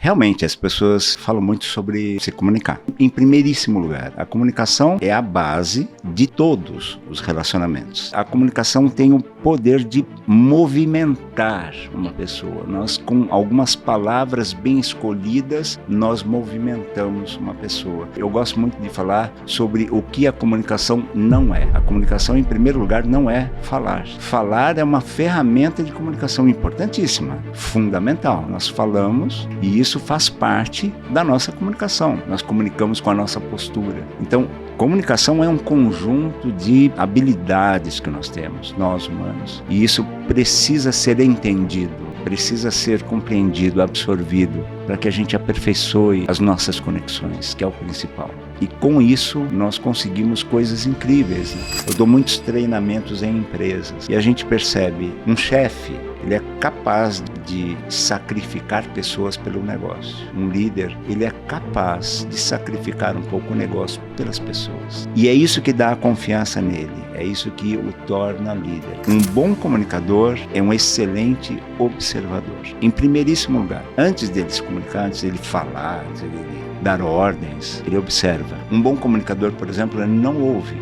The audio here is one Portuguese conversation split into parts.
Realmente, as pessoas falam muito sobre se comunicar. Em primeiríssimo lugar, a comunicação é a base de todos os relacionamentos. A comunicação tem o poder de movimentar uma pessoa. Nós, com algumas palavras bem escolhidas, nós movimentamos uma pessoa. Eu gosto muito de falar sobre o que a comunicação não é. A comunicação, em primeiro lugar, não é falar. Falar é uma ferramenta de comunicação importantíssima, fundamental. Nós falamos e isso faz parte da nossa comunicação. Nós comunicamos com a nossa postura. Então, comunicação é um conjunto de habilidades que nós temos, nós humanos. E isso precisa ser entendido, precisa ser compreendido, absorvido, para que a gente aperfeiçoe as nossas conexões, que é o principal. E com isso, nós conseguimos coisas incríveis, né? Eu dou muitos treinamentos em empresas e a gente percebe, um chefe, ele é capaz de sacrificar pessoas pelo negócio. Um líder, ele é capaz de sacrificar um pouco o negócio pelas pessoas. E é isso que dá a confiança nele, é isso que o torna líder. Um bom comunicador é um excelente observador. Em primeiríssimo lugar, antes dele se comunicar, antes dele falar, antes dele dar ordens, ele observa. Um bom comunicador, por exemplo, ele não ouve,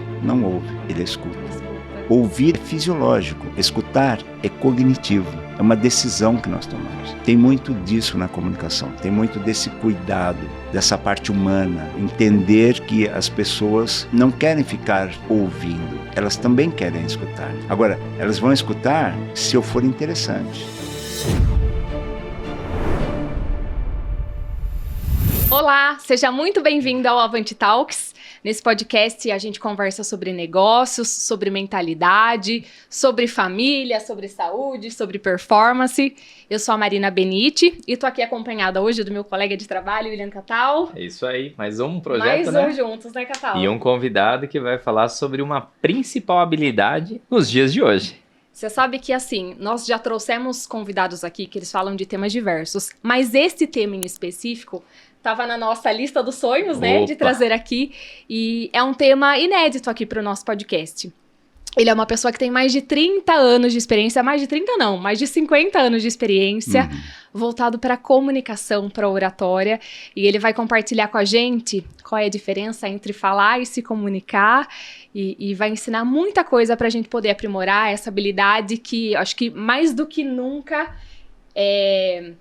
ele escuta. Ouvir é fisiológico, escutar é cognitivo, é uma decisão que nós tomamos. Tem muito disso na comunicação, tem muito desse cuidado, dessa parte humana, entender que as pessoas não querem ficar ouvindo, elas também querem escutar. Agora, elas vão escutar se eu for interessante. Olá, seja muito bem-vindo ao Avante Talks. Nesse podcast a gente conversa sobre negócios, sobre mentalidade, sobre família, sobre saúde, sobre performance. Eu sou a Marina Benite e estou aqui acompanhada hoje do meu colega de trabalho, William Catal. É isso aí, mais um projeto, Mais um juntos, né, Catal? E um convidado que vai falar sobre uma principal habilidade nos dias de hoje. Você sabe que, assim, nós já trouxemos convidados aqui que eles falam de temas diversos, mas esse tema em específico estava na nossa lista dos sonhos, né, de trazer aqui, e é um tema inédito aqui para o nosso podcast. Ele é uma pessoa que tem mais de 30 anos de experiência, mais de 50 anos de experiência, voltado para a comunicação, para a oratória, e ele vai compartilhar com a gente qual é a diferença entre falar e se comunicar, e vai ensinar muita coisa para a gente poder aprimorar essa habilidade que, acho que mais do que nunca, é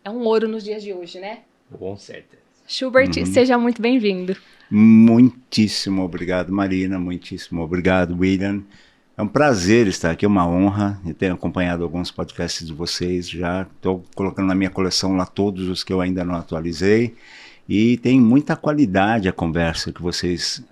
um ouro nos dias de hoje, né? Com certeza. Schubert, seja muito bem-vindo. Muitíssimo obrigado, Marina. Muitíssimo obrigado, William. É um prazer estar aqui, é uma honra. Eu tenho acompanhado alguns podcasts de vocês já. Estou colocando na minha coleção lá todos os que eu ainda não atualizei. E tem muita qualidade a conversa que vocês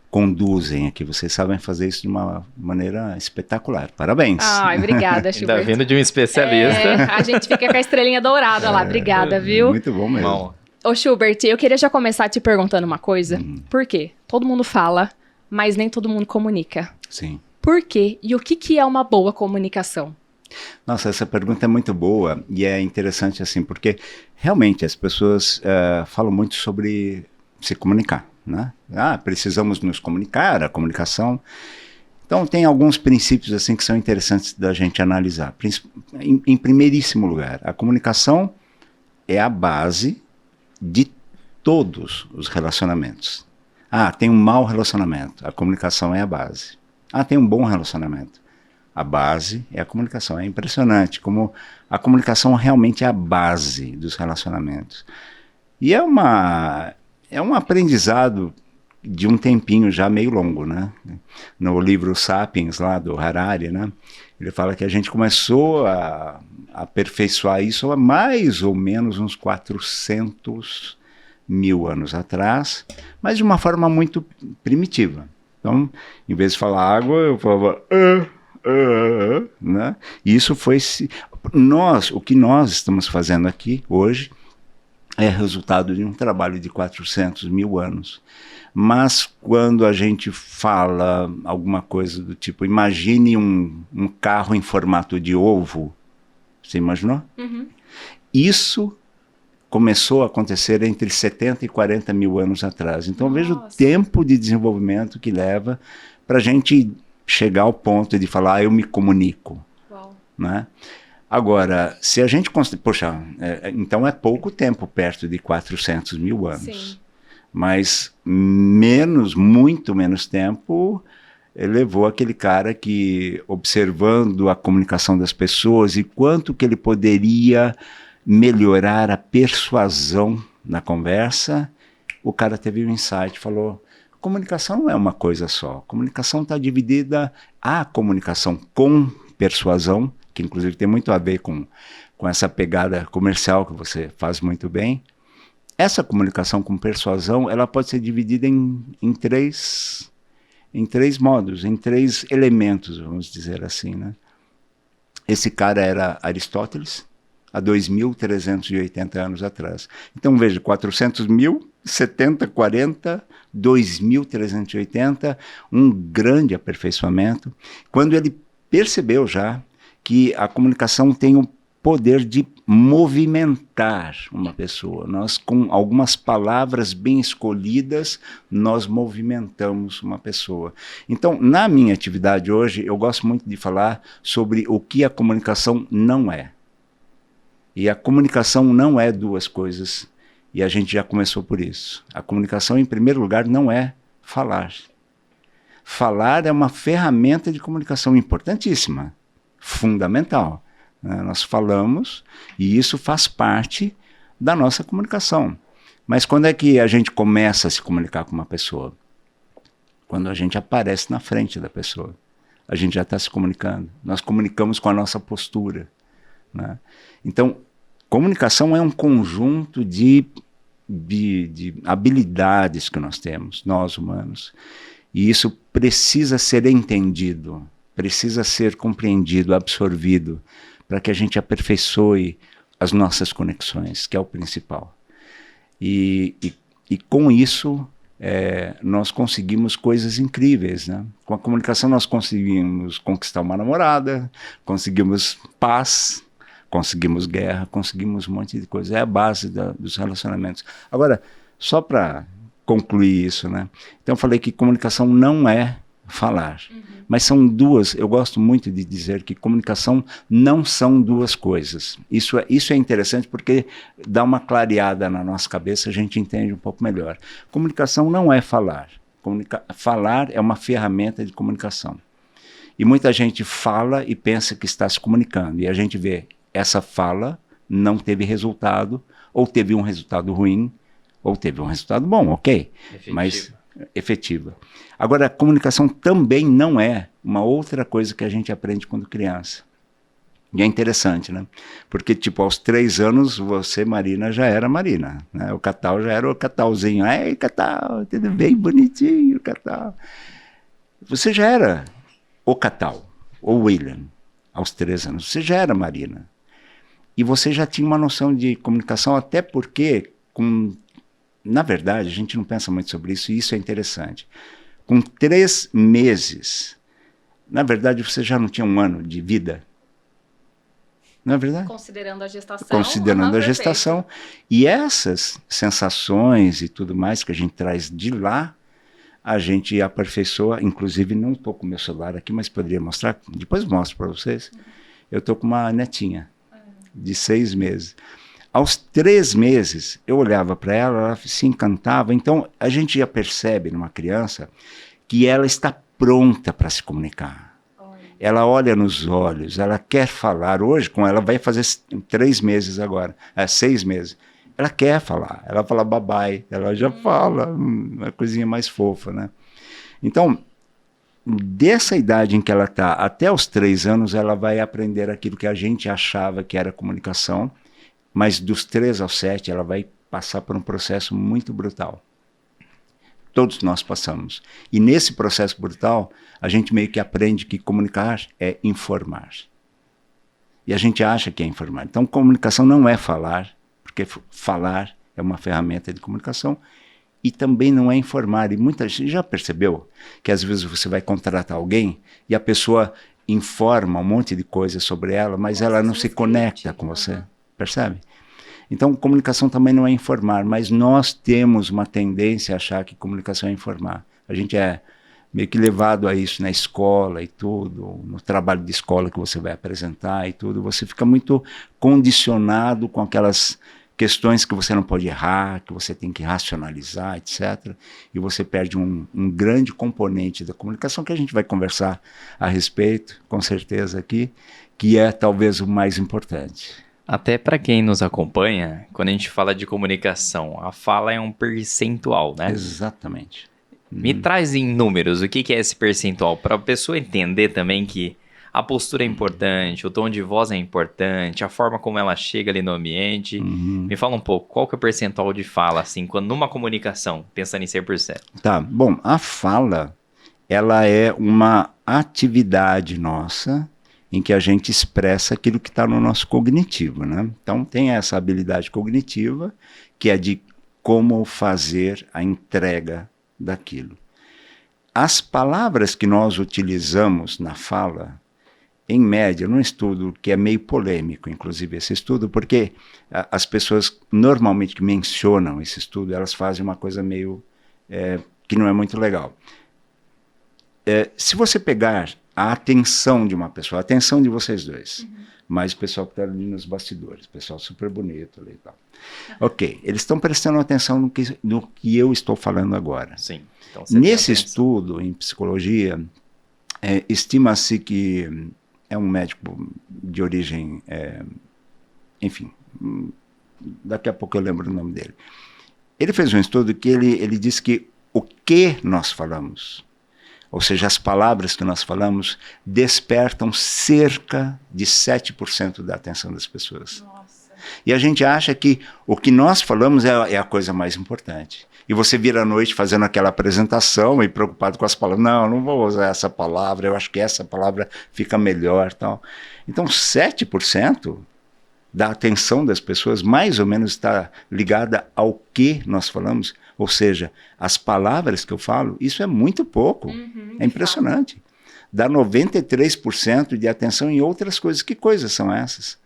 conduzem aqui. Vocês sabem fazer isso de uma maneira espetacular. Parabéns. Ai, obrigada, Schubert. Ainda vindo de um especialista. A gente fica com a estrelinha dourada lá. Obrigada, viu? Muito bom mesmo. Bom. Ô, Schubert, eu queria já começar te perguntando uma coisa. Por quê? Todo mundo fala, mas nem todo mundo comunica. Sim. Por quê? E o que é uma boa comunicação? Nossa, essa pergunta é muito boa e é interessante assim, porque realmente as pessoas falam muito sobre se comunicar, né? Precisamos nos comunicar, a comunicação. Então tem alguns princípios assim que são interessantes da gente analisar. Em primeiríssimo lugar, a comunicação é a base de todos os relacionamentos. Tem um mau relacionamento, a comunicação é a base. Tem um bom relacionamento, a base é a comunicação. É impressionante como a comunicação realmente é a base dos relacionamentos. E é um aprendizado de um tempinho já meio longo, né? No livro Sapiens, lá do Harari, né? Ele fala que a gente começou a aperfeiçoar isso há mais ou menos uns 400 mil anos atrás, mas de uma forma muito primitiva. Então, em vez de falar água, eu falava né? E isso foi... o que nós estamos fazendo aqui hoje é resultado de um trabalho de 400 mil anos. Mas quando a gente fala alguma coisa do tipo, imagine um carro em formato de ovo, você imaginou? Isso começou a acontecer entre 70 e 40 mil anos atrás. Então veja o tempo de desenvolvimento que leva para a gente chegar ao ponto de falar, eu me comunico. Né? Agora, se a gente considerar, poxa, então é pouco tempo, perto de 400 mil anos. Sim. Mas muito menos tempo levou aquele cara que, observando a comunicação das pessoas e quanto que ele poderia melhorar a persuasão na conversa, o cara teve um insight, falou, comunicação não é uma coisa só, comunicação está dividida, a comunicação com persuasão, que inclusive tem muito a ver com essa pegada comercial que você faz muito bem. Essa comunicação com persuasão, ela pode ser dividida em três modos, em três elementos, vamos dizer assim, né? Esse cara era Aristóteles, há 2.380 anos atrás. Então, veja, 400 mil, 70, 40, 2.380, um grande aperfeiçoamento. Quando ele percebeu já que a comunicação tem o poder de movimentar uma pessoa. Nós, com algumas palavras bem escolhidas, nós movimentamos uma pessoa. Então, na minha atividade hoje, eu gosto muito de falar sobre o que a comunicação não é. E a comunicação não é duas coisas, e a gente já começou por isso. A comunicação, em primeiro lugar, não é falar. Falar é uma ferramenta de comunicação importantíssima, fundamental. Nós falamos e isso faz parte da nossa comunicação. Mas quando é que a gente começa a se comunicar com uma pessoa? Quando a gente aparece na frente da pessoa. A gente já está se comunicando. Nós comunicamos com a nossa postura, né? Então, comunicação é um conjunto de habilidades que nós temos, nós humanos. E isso precisa ser entendido, precisa ser compreendido, absorvido, para que a gente aperfeiçoe as nossas conexões, que é o principal. E com isso, nós conseguimos coisas incríveis, né? Com a comunicação nós conseguimos conquistar uma namorada, conseguimos paz, conseguimos guerra, conseguimos um monte de coisa. É a base dos relacionamentos. Agora, só para concluir isso, né? Então eu falei que comunicação não é falar. Mas são duas, eu gosto muito de dizer que comunicação não são duas coisas. Isso é interessante porque dá uma clareada na nossa cabeça, a gente entende um pouco melhor. Comunicação não é falar. Falar é uma ferramenta de comunicação. E muita gente fala e pensa que está se comunicando. E a gente vê, essa fala não teve resultado, ou teve um resultado ruim, ou teve um resultado bom, ok? Mas efetiva. Agora, a comunicação também não é uma outra coisa que a gente aprende quando criança. E é interessante, né? Porque, tipo, aos 3 anos, você, Marina, já era Marina, né? O Catal já era o Catalzinho. Ei, Catal, tudo bem, bonitinho, Catal. Você já era o Catal, ou William, aos 3 anos. Você já era Marina. E você já tinha uma noção de comunicação, até porque, na verdade, a gente não pensa muito sobre isso, e isso é interessante. Com 3 meses, na verdade, você já não tinha 1 ano de vida. Não é verdade? Considerando a gestação. Considerando a gestação. E essas sensações e tudo mais que a gente traz de lá, a gente aperfeiçoa. Inclusive, não estou com o meu celular aqui, mas poderia mostrar. Depois mostro para vocês. Eu estou com uma netinha de 6 meses. Aos 3 meses, eu olhava para ela, ela se encantava. Então, a gente já percebe numa criança que ela está pronta para se comunicar. Ela olha nos olhos, ela quer falar. Hoje, com ela, vai fazer 3 meses agora, 6 meses. Ela quer falar, ela fala babai, ela já fala, uma coisinha mais fofa, né? Então, dessa idade em que ela está, até os 3 anos, ela vai aprender aquilo que a gente achava que era comunicação, mas dos 3 aos 7 ela vai passar por um processo muito brutal. Todos nós passamos. E nesse processo brutal, a gente meio que aprende que comunicar é informar. E a gente acha que é informar. Então, comunicação não é falar, porque falar é uma ferramenta de comunicação, e também não é informar. E muita gente já percebeu que às vezes você vai contratar alguém e a pessoa informa um monte de coisas sobre ela, mas ela não se conecta com você. Percebe? Então, comunicação também não é informar, mas nós temos uma tendência a achar que comunicação é informar. A gente é meio que levado a isso na escola e tudo, no trabalho de escola que você vai apresentar e tudo, você fica muito condicionado com aquelas questões que você não pode errar, que você tem que racionalizar, etc. E você perde um grande componente da comunicação que a gente vai conversar a respeito, com certeza aqui, que é talvez o mais importante. Até para quem nos acompanha, quando a gente fala de comunicação, a fala é um percentual, né? Exatamente. Me traz em números o que é esse percentual, para a pessoa entender também que a postura é importante, o tom de voz é importante, a forma como ela chega ali no ambiente. Me fala um pouco, qual que é o percentual de fala, assim, quando numa comunicação, pensando em 100%? Tá, bom, a fala, ela é uma atividade nossa em que a gente expressa aquilo que está no nosso cognitivo, né? Então tem essa habilidade cognitiva, que é de como fazer a entrega daquilo. As palavras que nós utilizamos na fala, em média, num estudo que é meio polêmico, inclusive esse estudo, porque as pessoas normalmente que mencionam esse estudo, elas fazem uma coisa meio que não é muito legal. Se você pegar a atenção de uma pessoa, a atenção de vocês dois, mais o pessoal que está ali nos bastidores, pessoal super bonito ali e tal. Ok, eles estão prestando atenção no que eu estou falando agora. Sim. Então, nesse estudo em psicologia, estima-se que é um médico de origem, enfim, daqui a pouco eu lembro o nome dele. Ele fez um estudo que ele disse que o que nós falamos, ou seja, as palavras que nós falamos, despertam cerca de 7% da atenção das pessoas. Nossa. E a gente acha que o que nós falamos é a coisa mais importante. E você vira à noite fazendo aquela apresentação e preocupado com as palavras. Não vou usar essa palavra, eu acho que essa palavra fica melhor. Tal. Então, 7% da atenção das pessoas mais ou menos está ligada ao que nós falamos. Ou seja, as palavras que eu falo, isso é muito pouco. É impressionante. Dá 93% de atenção em outras coisas. Que coisas são essas?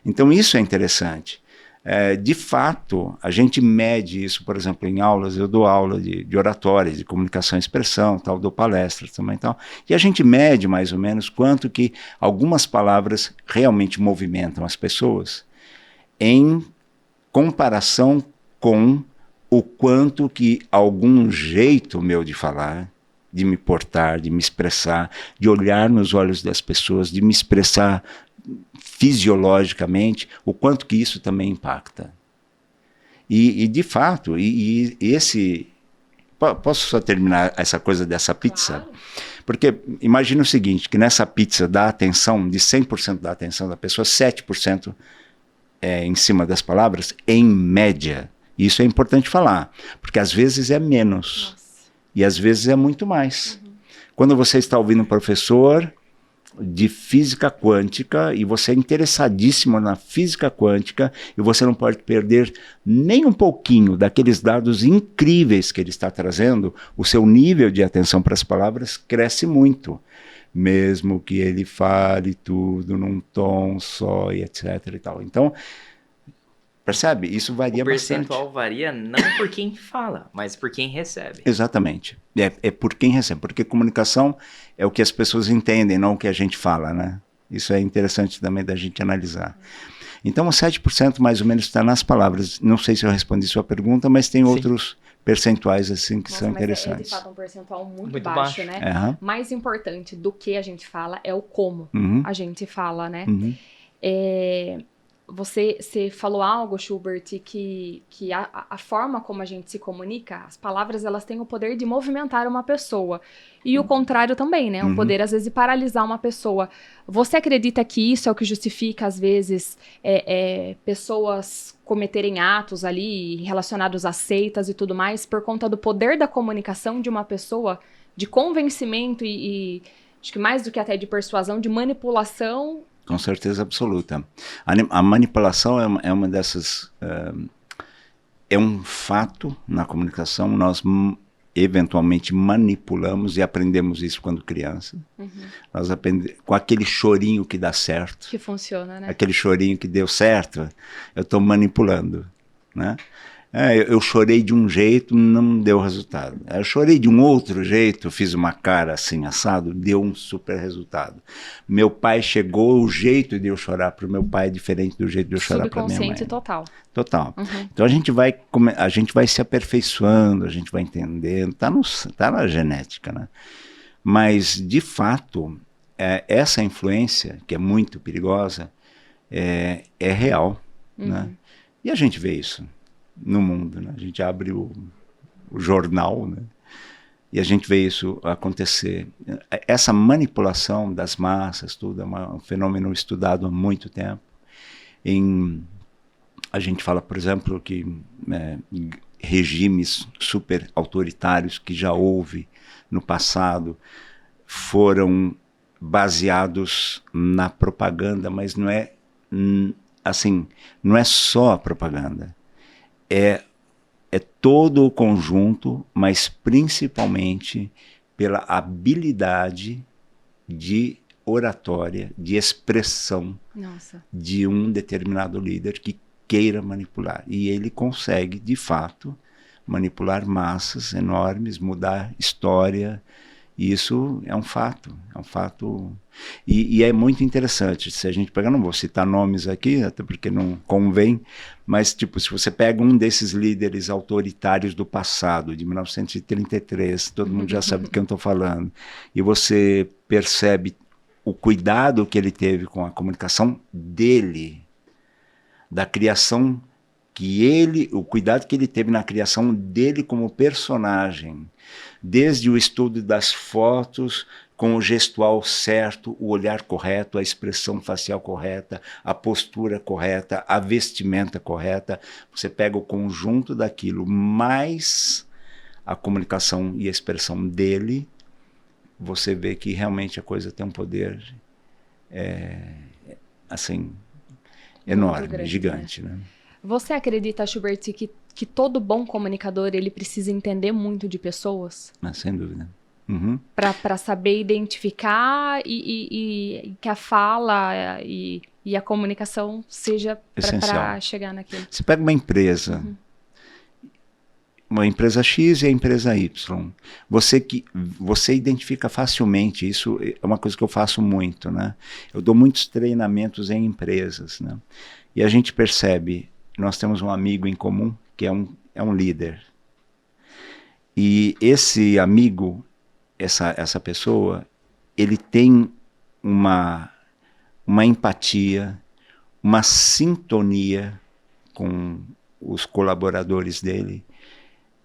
Então, isso é interessante. De fato, a gente mede isso, por exemplo, em aulas, eu dou aula de oratória, de comunicação e expressão, tal, dou palestras também, tal, e a gente mede mais ou menos quanto que algumas palavras realmente movimentam as pessoas em comparação com o quanto que algum jeito meu de falar, de me portar, de me expressar, de olhar nos olhos das pessoas, de me expressar fisiologicamente, o quanto que isso também impacta. E de fato, esse... Posso só terminar essa coisa dessa pizza? Claro. Porque imagina o seguinte, que nessa pizza da atenção, de 100% da atenção da pessoa, 7% é em cima das palavras, em média. Isso é importante falar, porque às vezes é menos. Nossa. E às vezes é muito mais. Quando você está ouvindo um professor de física quântica e você é interessadíssimo na física quântica e você não pode perder nem um pouquinho daqueles dados incríveis que ele está trazendo, o seu nível de atenção para as palavras cresce muito, mesmo que ele fale tudo num tom só e etc e tal. Então, percebe? Isso varia bastante. O percentual varia não por quem fala, mas por quem recebe. Exatamente. É por quem recebe, porque comunicação é o que as pessoas entendem, não o que a gente fala, né? Isso é interessante também da gente analisar. Então, os 7% mais ou menos está nas palavras. Não sei se eu respondi sua pergunta, mas tem outros percentuais assim que são interessantes. É de fato um percentual muito baixo, né? Mais importante do que a gente fala é o como a gente fala, né? Você falou algo, Schubert, que a forma como a gente se comunica, as palavras, elas têm o poder de movimentar uma pessoa. E o contrário também, né? O poder, às vezes, de paralisar uma pessoa. Você acredita que isso é o que justifica, às vezes, pessoas cometerem atos ali relacionados a seitas e tudo mais, por conta do poder da comunicação de uma pessoa, de convencimento e acho que mais do que até de persuasão, de manipulação? Com certeza absoluta. A manipulação é uma dessas... é um fato na comunicação. Nós eventualmente manipulamos e aprendemos isso quando criança. Nós aprendemos com aquele chorinho que dá certo. Que funciona, né? Aquele chorinho que deu certo, eu estou manipulando. né? Eu chorei de um jeito, não deu resultado. Eu chorei de um outro jeito, fiz uma cara assim, assado, deu um super resultado. Meu pai chegou, o jeito de eu chorar para o meu pai é diferente do jeito de eu chorar para minha mãe. Subconsciente total. Total. Então a gente vai se aperfeiçoando, a gente vai entendendo, tá na genética, né? Mas, de fato, essa influência, que é muito perigosa, é real, né? E a gente vê isso no mundo, né? A gente abre o jornal, né? E a gente vê isso acontecer. Essa manipulação das massas, tudo, é um fenômeno estudado há muito tempo. A gente fala, por exemplo, que regimes super autoritários que já houve no passado foram baseados na propaganda, mas não é assim, não é só a propaganda. É todo o conjunto, mas principalmente pela habilidade de oratória, de expressão de um determinado líder que queira manipular. E ele consegue, de fato, manipular massas enormes, mudar história. E isso é um fato. E é muito interessante. Se a gente pegar, não vou citar nomes aqui, até porque não convém, mas tipo, se você pega um desses líderes autoritários do passado, de 1933, todo mundo já sabe do que eu estou falando, e você percebe o cuidado que ele teve com a comunicação dele, da criação o cuidado que ele teve na criação dele como personagem, desde o estudo das fotos, com o gestual certo, o olhar correto, a expressão facial correta, a postura correta, a vestimenta correta. Você pega o conjunto daquilo, mais a comunicação e a expressão dele, você vê que realmente a coisa tem um poder assim, enorme, grande, gigante, né? Você acredita, Schubert, que todo bom comunicador ele precisa entender muito de pessoas? Sem dúvida. Para saber identificar e que a fala e a comunicação seja para chegar naquilo. Você pega uma empresa X e a empresa Y. Você identifica facilmente, isso é uma coisa que eu faço muito, né? Eu dou muitos treinamentos em empresas, né? E a gente percebe, nós temos um amigo em comum que é um líder. E esse amigo, essa pessoa, ele tem uma empatia, uma sintonia com os colaboradores dele,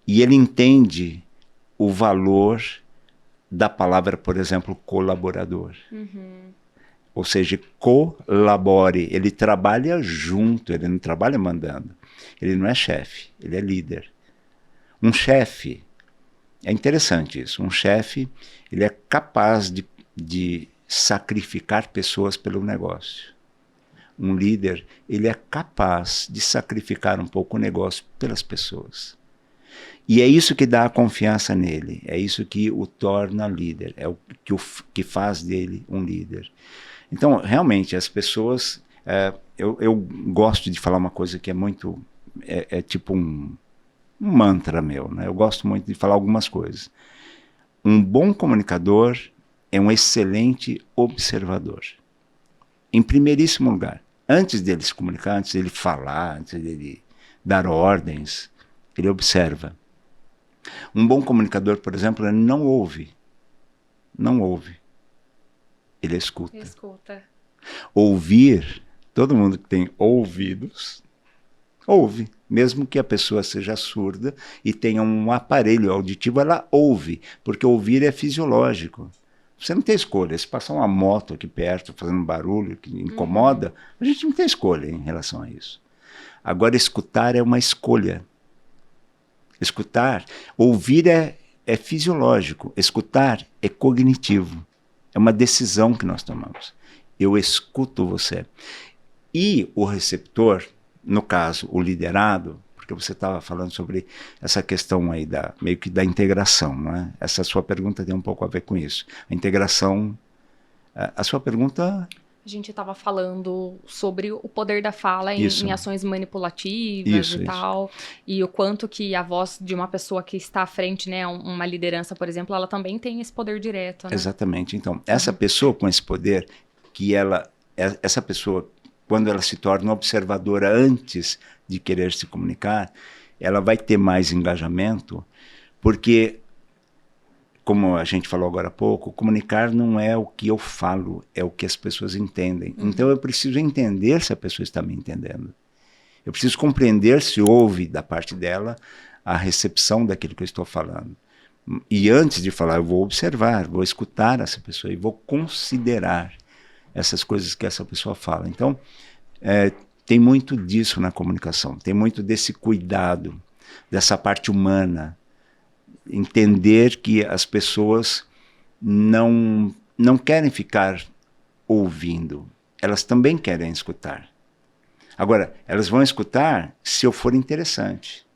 e ele entende o valor da palavra, por exemplo, colaborador. Ou seja, colabore, ele trabalha junto, ele não trabalha mandando. Ele não é chefe, ele é líder. Um chefe, é interessante isso, um chefe, ele é capaz de sacrificar pessoas pelo negócio. Um líder, ele é capaz de sacrificar um pouco o negócio pelas pessoas. E é isso que dá a confiança nele, é isso que o torna líder, é o que faz dele um líder. Então, realmente, as pessoas... eu gosto de falar uma coisa que é muito... É tipo um mantra meu, né? Eu gosto muito de falar algumas coisas. Um bom comunicador é um excelente observador. Em primeiríssimo lugar. Antes dele se comunicar, antes dele falar, antes dele dar ordens, ele observa. Um bom comunicador, por exemplo, ele não ouve. Não ouve. Ele escuta. Ouvir, todo mundo que tem ouvidos, ouve. Mesmo que a pessoa seja surda e tenha um aparelho auditivo, ela ouve, porque ouvir é fisiológico. Você não tem escolha. Se passar uma moto aqui perto, fazendo um barulho que incomoda, a gente não tem escolha em relação a isso. Agora, escutar é uma escolha. Escutar, ouvir é fisiológico, escutar é cognitivo. É uma decisão que nós tomamos. Eu escuto você. E o receptor, no caso, o liderado, porque você estava falando sobre essa questão aí meio que da integração, não é? Essa sua pergunta tem um pouco a ver com isso. A integração, a sua pergunta A gente estava falando sobre o poder da fala em ações manipulativas e tal. E o quanto que a voz de uma pessoa que está à frente, né, uma liderança, por exemplo, ela também tem esse poder direto, né? Exatamente. Então, essa pessoa com esse poder, essa pessoa, quando ela se torna observadora antes de querer se comunicar, ela vai ter mais engajamento, porque, como a gente falou agora há pouco, comunicar não é o que eu falo, é o que as pessoas entendem. Então eu preciso entender se a pessoa está me entendendo. Eu preciso compreender se houve da parte dela a recepção daquilo que eu estou falando. E antes de falar, eu vou observar, vou escutar essa pessoa e vou considerar essas coisas que essa pessoa fala. Então, tem muito disso na comunicação, tem muito desse cuidado, dessa parte humana. Entender que as pessoas não querem ficar ouvindo, elas também querem escutar. Agora, elas vão escutar se eu for interessante.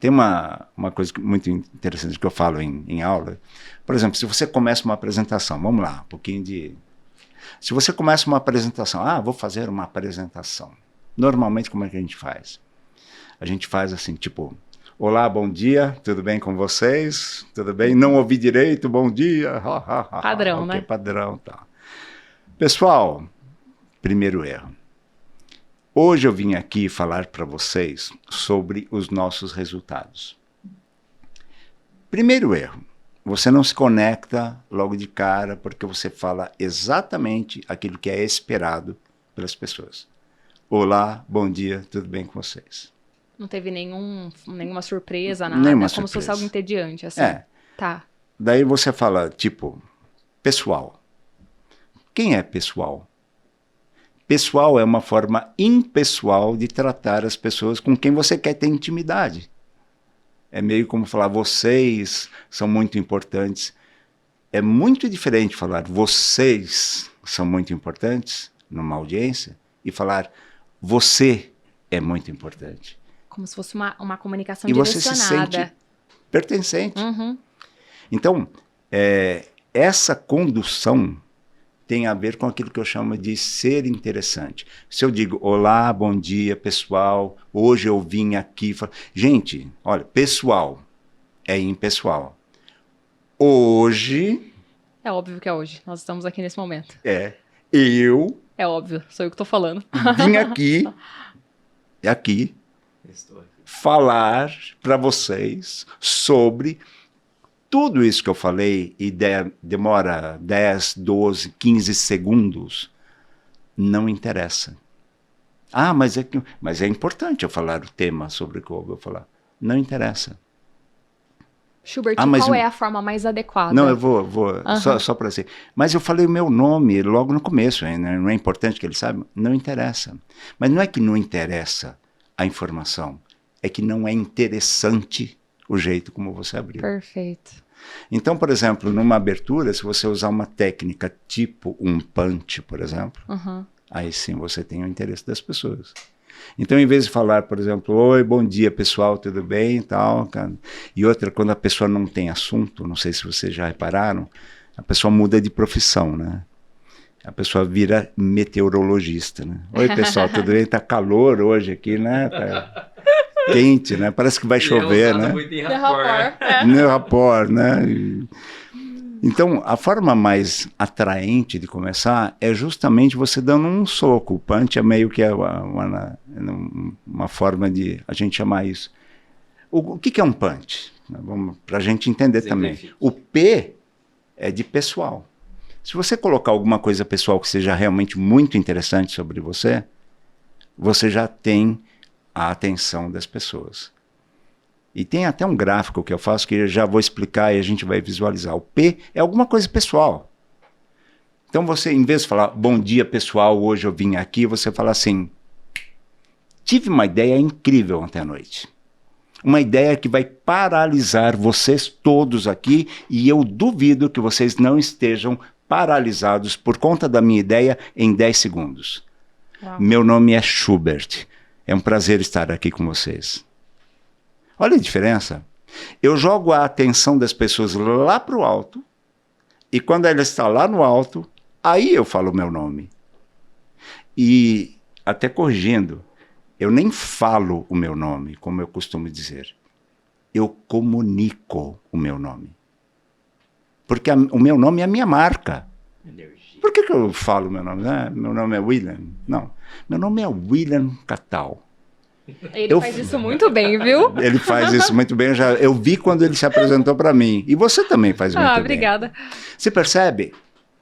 Tem uma coisa muito interessante que eu falo em aula. Por exemplo, se você começa uma apresentação, vamos lá, um pouquinho de... Se você começa uma apresentação, vou fazer uma apresentação. Normalmente, como é que a gente faz? A gente faz assim, tipo... Olá, bom dia, tudo bem com vocês? Tudo bem? Não ouvi direito, bom dia. Padrão, okay, né? Padrão, tá. Pessoal, primeiro erro. Hoje eu vim aqui falar para vocês sobre os nossos resultados. Primeiro erro, você não se conecta logo de cara porque você fala exatamente aquilo que é esperado pelas pessoas. Olá, bom dia, tudo bem com vocês? Não teve nenhuma surpresa, nada. Nenhuma como surpresa. Se fosse algo entediante, assim. Tá. Daí você fala, tipo, pessoal. Quem é pessoal? Pessoal é uma forma impessoal de tratar as pessoas com quem você quer ter intimidade. É meio como falar, vocês são muito importantes. É muito diferente falar, vocês são muito importantes, numa audiência, e falar, você é muito importante. Como se fosse uma comunicação e direcionada. Você se sente pertencente. Uhum. Então, essa condução tem a ver com aquilo que eu chamo de ser interessante. Se eu digo, olá, bom dia, pessoal, hoje eu vim aqui... Gente, olha, pessoal é impessoal. Hoje... É óbvio que é hoje, nós estamos aqui nesse momento. Eu... É óbvio, sou eu que estou falando. Vim aqui, falar para vocês sobre tudo isso que eu falei e demora 10, 12, 15 segundos, não interessa. Mas é importante eu falar o tema sobre o que eu vou falar. Não interessa. Schubert, qual é a forma mais adequada? Não, eu vou só para você. Mas eu falei o meu nome logo no começo, não é importante que ele saiba? Não interessa. Mas não é que não interessa a informação, é que não é interessante o jeito como você abriu. Perfeito. Então, por exemplo, numa abertura, se você usar uma técnica tipo um punch, por exemplo, aí sim você tem o interesse das pessoas. Então, em vez de falar, por exemplo, oi, bom dia, pessoal, tudo bem e tal, cara. E outra, quando a pessoa não tem assunto, não sei se vocês já repararam, a pessoa muda de profissão, né? A pessoa vira meteorologista, né? Oi, pessoal, tudo bem? Tá calor hoje aqui, né? Tá quente, né? Parece que vai chover, né? Muito em rapport. No rapport, né? Então, a forma mais atraente de começar é justamente você dando um soco. O punch é meio que uma forma de a gente chamar isso. O que é um punch? Para a gente entender também. O P é de pessoal. Se você colocar alguma coisa pessoal que seja realmente muito interessante sobre você, você já tem a atenção das pessoas. E tem até um gráfico que eu faço que eu já vou explicar e a gente vai visualizar. O P é alguma coisa pessoal. Então você, em vez de falar, bom dia pessoal, hoje eu vim aqui, você fala assim, tive uma ideia incrível ontem à noite. Uma ideia que vai paralisar vocês todos aqui e eu duvido que vocês não estejam paralisados por conta da minha ideia em 10 segundos. Uau. Meu nome é Schubert. É um prazer estar aqui com vocês. Olha a diferença. Eu jogo a atenção das pessoas lá para o alto, e quando ela está lá no alto, aí eu falo o meu nome. E até corrigindo, eu nem falo o meu nome, como eu costumo dizer. Eu comunico o meu nome. Porque o meu nome é a minha marca. Por que eu falo o meu nome? Meu nome é William. Não, meu nome é William Catal. Ele faz isso muito bem, viu? Ele faz isso muito bem. Eu vi quando ele se apresentou para mim. E você também faz muito bem. Obrigada. Você percebe?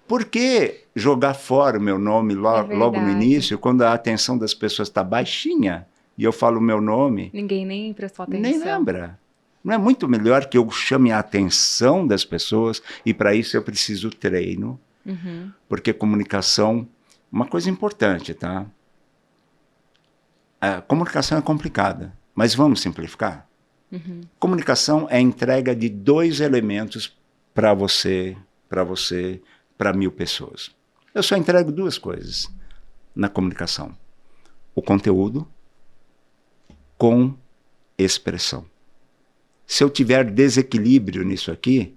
Por que jogar fora o meu nome logo no início, quando a atenção das pessoas está baixinha, e eu falo o meu nome? Ninguém nem prestou atenção. Nem lembra. Não é muito melhor que eu chame a atenção das pessoas, e para isso eu preciso treino, porque comunicação, uma coisa importante, tá? A comunicação é complicada, mas vamos simplificar? Comunicação é a entrega de 2 elementos para você, para 1000 pessoas. Eu só entrego 2 coisas na comunicação: o conteúdo com expressão. Se eu tiver desequilíbrio nisso aqui,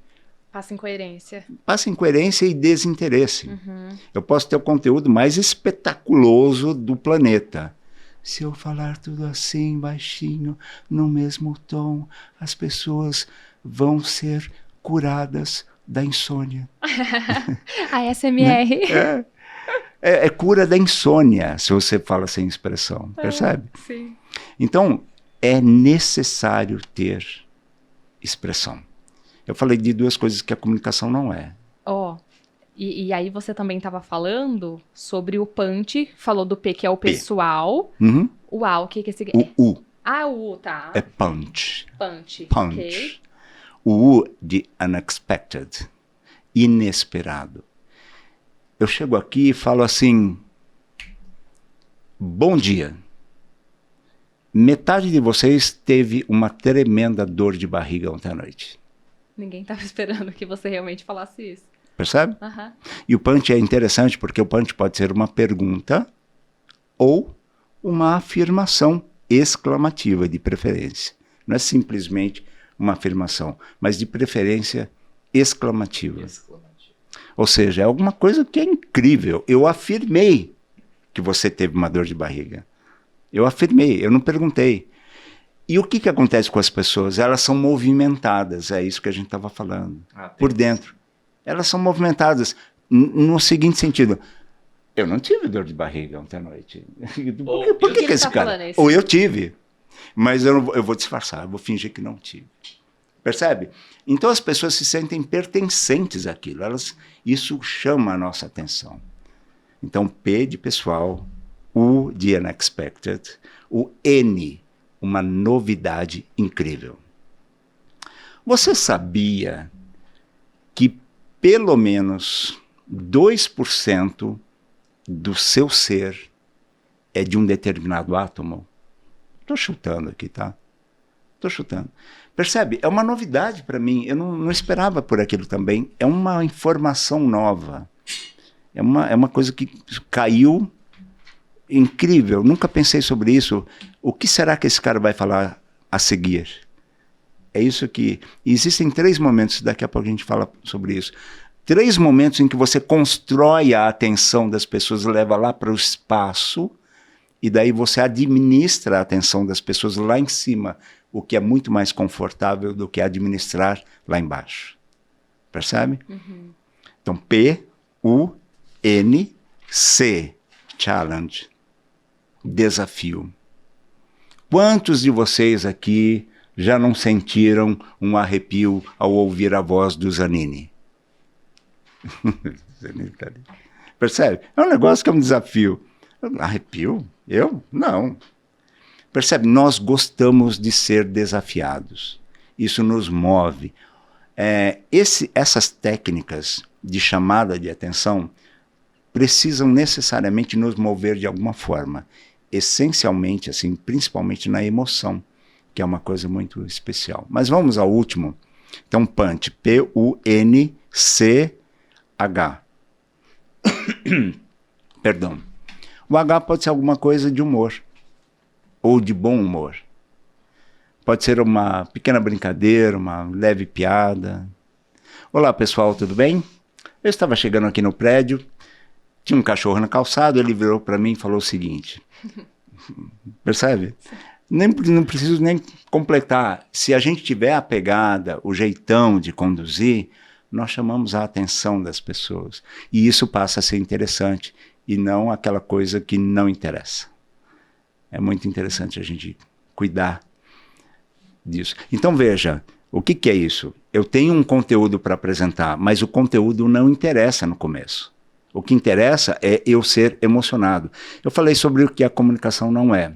passa incoerência. Passa incoerência e desinteresse. Eu posso ter o conteúdo mais espetaculoso do planeta. Se eu falar tudo assim, baixinho, no mesmo tom, as pessoas vão ser curadas da insônia. A SMR. Né? É cura da insônia, se você fala sem expressão, percebe? Sim. Então, é necessário ter expressão. Eu falei de 2 coisas que a comunicação não é. E aí você também estava falando sobre o punch, falou do P, que é o P. pessoal. O A, o que é esse... O U. O U, tá. É punch. Punch. Okay. O U de unexpected, inesperado. Eu chego aqui e falo assim: bom dia. Metade de vocês teve uma tremenda dor de barriga ontem à noite. Ninguém estava esperando que você realmente falasse isso. Percebe? E o punch é interessante porque o punch pode ser uma pergunta ou uma afirmação exclamativa, de preferência. Não é simplesmente uma afirmação, mas de preferência exclamativa. Ou seja, é alguma coisa que é incrível. Eu afirmei que você teve uma dor de barriga. Eu afirmei, eu não perguntei. E o que acontece com as pessoas? Elas são movimentadas, é isso que a gente estava falando, por dentro. Elas são movimentadas no seguinte sentido: eu não tive dor de barriga ontem à noite. Por que esse cara? Ou eu tive, mas eu vou disfarçar, eu vou fingir que não tive. Percebe? Então as pessoas se sentem pertencentes àquilo, isso chama a nossa atenção. Então P de pessoal, U de unexpected, o N, uma novidade incrível. Você sabia que pelo menos 2% do seu ser é de um determinado átomo? Estou chutando aqui, tá? Estou chutando. Percebe? É uma novidade para mim. Eu não esperava por aquilo também. É uma informação nova. É uma coisa que caiu incrível. Nunca pensei sobre isso. O que será que esse cara vai falar a seguir? É isso que... Existem 3 momentos, daqui a pouco a gente fala sobre isso. 3 momentos em que você constrói a atenção das pessoas, leva lá para o espaço, e daí você administra a atenção das pessoas lá em cima, o que é muito mais confortável do que administrar lá embaixo. Percebe? Então, P, U, N, C, challenge, desafio. Quantos de vocês aqui já não sentiram um arrepio ao ouvir a voz do Zanini? Percebe? É um negócio que é um desafio. Arrepio? Eu? Não. Percebe? Nós gostamos de ser desafiados. Isso nos move. Essas técnicas de chamada de atenção precisam necessariamente nos mover de alguma forma. Essencialmente, assim, principalmente na emoção, que é uma coisa muito especial. Mas vamos ao último. Então, punch. P-U-N-C-H. Perdão. O H pode ser alguma coisa de humor, ou de bom humor. Pode ser uma pequena brincadeira, uma leve piada. Olá, pessoal, tudo bem? Eu estava chegando aqui no prédio Tinha um cachorro na calçada, ele virou para mim e falou o seguinte, percebe? Não preciso nem completar. Se a gente tiver a pegada, o jeitão de conduzir, nós chamamos a atenção das pessoas. E isso passa a ser interessante e não aquela coisa que não interessa. É muito interessante a gente cuidar disso. Então veja, o que é isso? Eu tenho um conteúdo para apresentar, mas o conteúdo não interessa no começo. O que interessa é eu ser emocionado. Eu falei sobre o que a comunicação não é.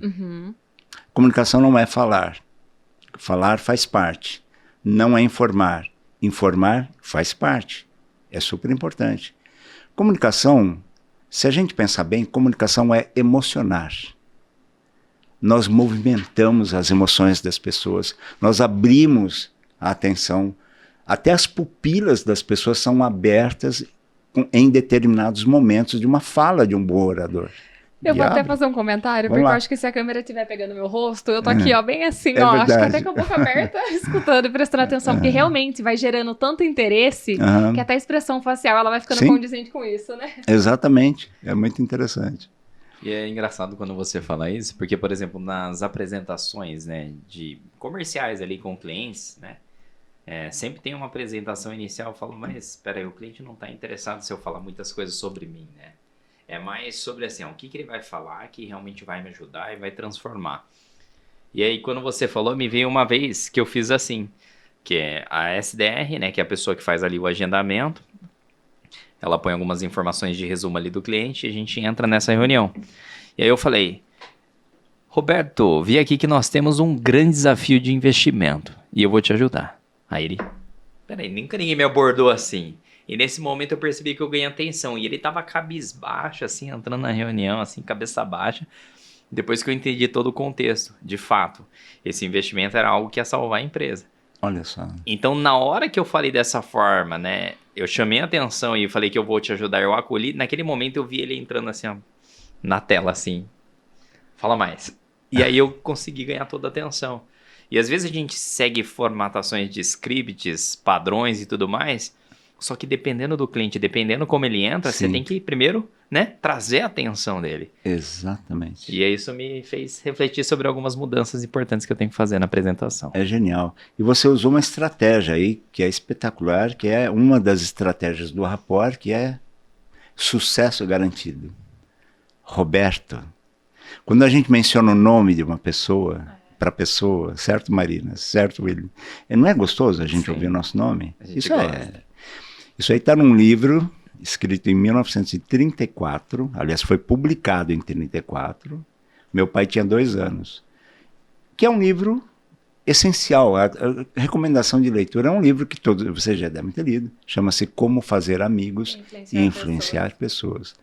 Comunicação não é falar. Falar faz parte. Não é informar. Informar faz parte. É super importante. Comunicação, se a gente pensar bem, comunicação é emocionar. Nós movimentamos as emoções das pessoas. Nós abrimos a atenção. Até as pupilas das pessoas são abertas em determinados momentos de uma fala de um bom orador. Eu vou até fazer um comentário, porque eu acho que se a câmera estiver pegando meu rosto, eu tô aqui, ó, bem assim, ó, acho que até com a boca aberta, escutando e prestando atenção, porque realmente vai gerando tanto interesse que até a expressão facial, ela vai ficando condizente com isso, né? Exatamente, é muito interessante. E é engraçado quando você fala isso, porque, por exemplo, nas apresentações, né, de comerciais ali com clientes, né, sempre tem uma apresentação inicial, eu falo, mas espera aí, o cliente não está interessado se eu falar muitas coisas sobre mim, né? É mais sobre assim, o que ele vai falar que realmente vai me ajudar e vai transformar. E aí, quando você falou, me veio uma vez que eu fiz assim, que é a SDR, né, que é a pessoa que faz ali o agendamento, ela põe algumas informações de resumo ali do cliente e a gente entra nessa reunião. E aí eu falei, Roberto, vi aqui que nós temos um grande desafio de investimento e eu vou te ajudar. Aí ele, peraí, nunca ninguém me abordou assim. E nesse momento eu percebi que eu ganhei atenção. E ele tava cabisbaixo, assim, entrando na reunião, assim, cabeça baixa. Depois que eu entendi todo o contexto, de fato, esse investimento era algo que ia salvar a empresa. Olha só. Então, na hora que eu falei dessa forma, né, eu chamei a atenção e falei que eu vou te ajudar, eu acolhi. Naquele momento eu vi ele entrando assim, ó, na tela, assim. Fala mais. E aí eu consegui ganhar toda a atenção. E às vezes a gente segue formatações de scripts, padrões e tudo mais. Só que dependendo do cliente, dependendo como ele entra, você tem que primeiro, né, trazer a atenção dele. Exatamente. E isso me fez refletir sobre algumas mudanças importantes que eu tenho que fazer na apresentação. É genial. E você usou uma estratégia aí que é espetacular, que é uma das estratégias do Rapport, que é sucesso garantido. Roberto. Quando a gente menciona o nome de uma pessoa, para a pessoa, certo, Marina? Certo, William? Não é gostoso a gente ouvir o nosso nome? Isso aí está num livro escrito em 1934, aliás, foi publicado em 1934. Meu pai tinha 2 anos. Que é um livro essencial. A recomendação de leitura é um livro que todos vocês já devem ter lido. Chama-se Como Fazer Amigos e Influenciar Pessoas.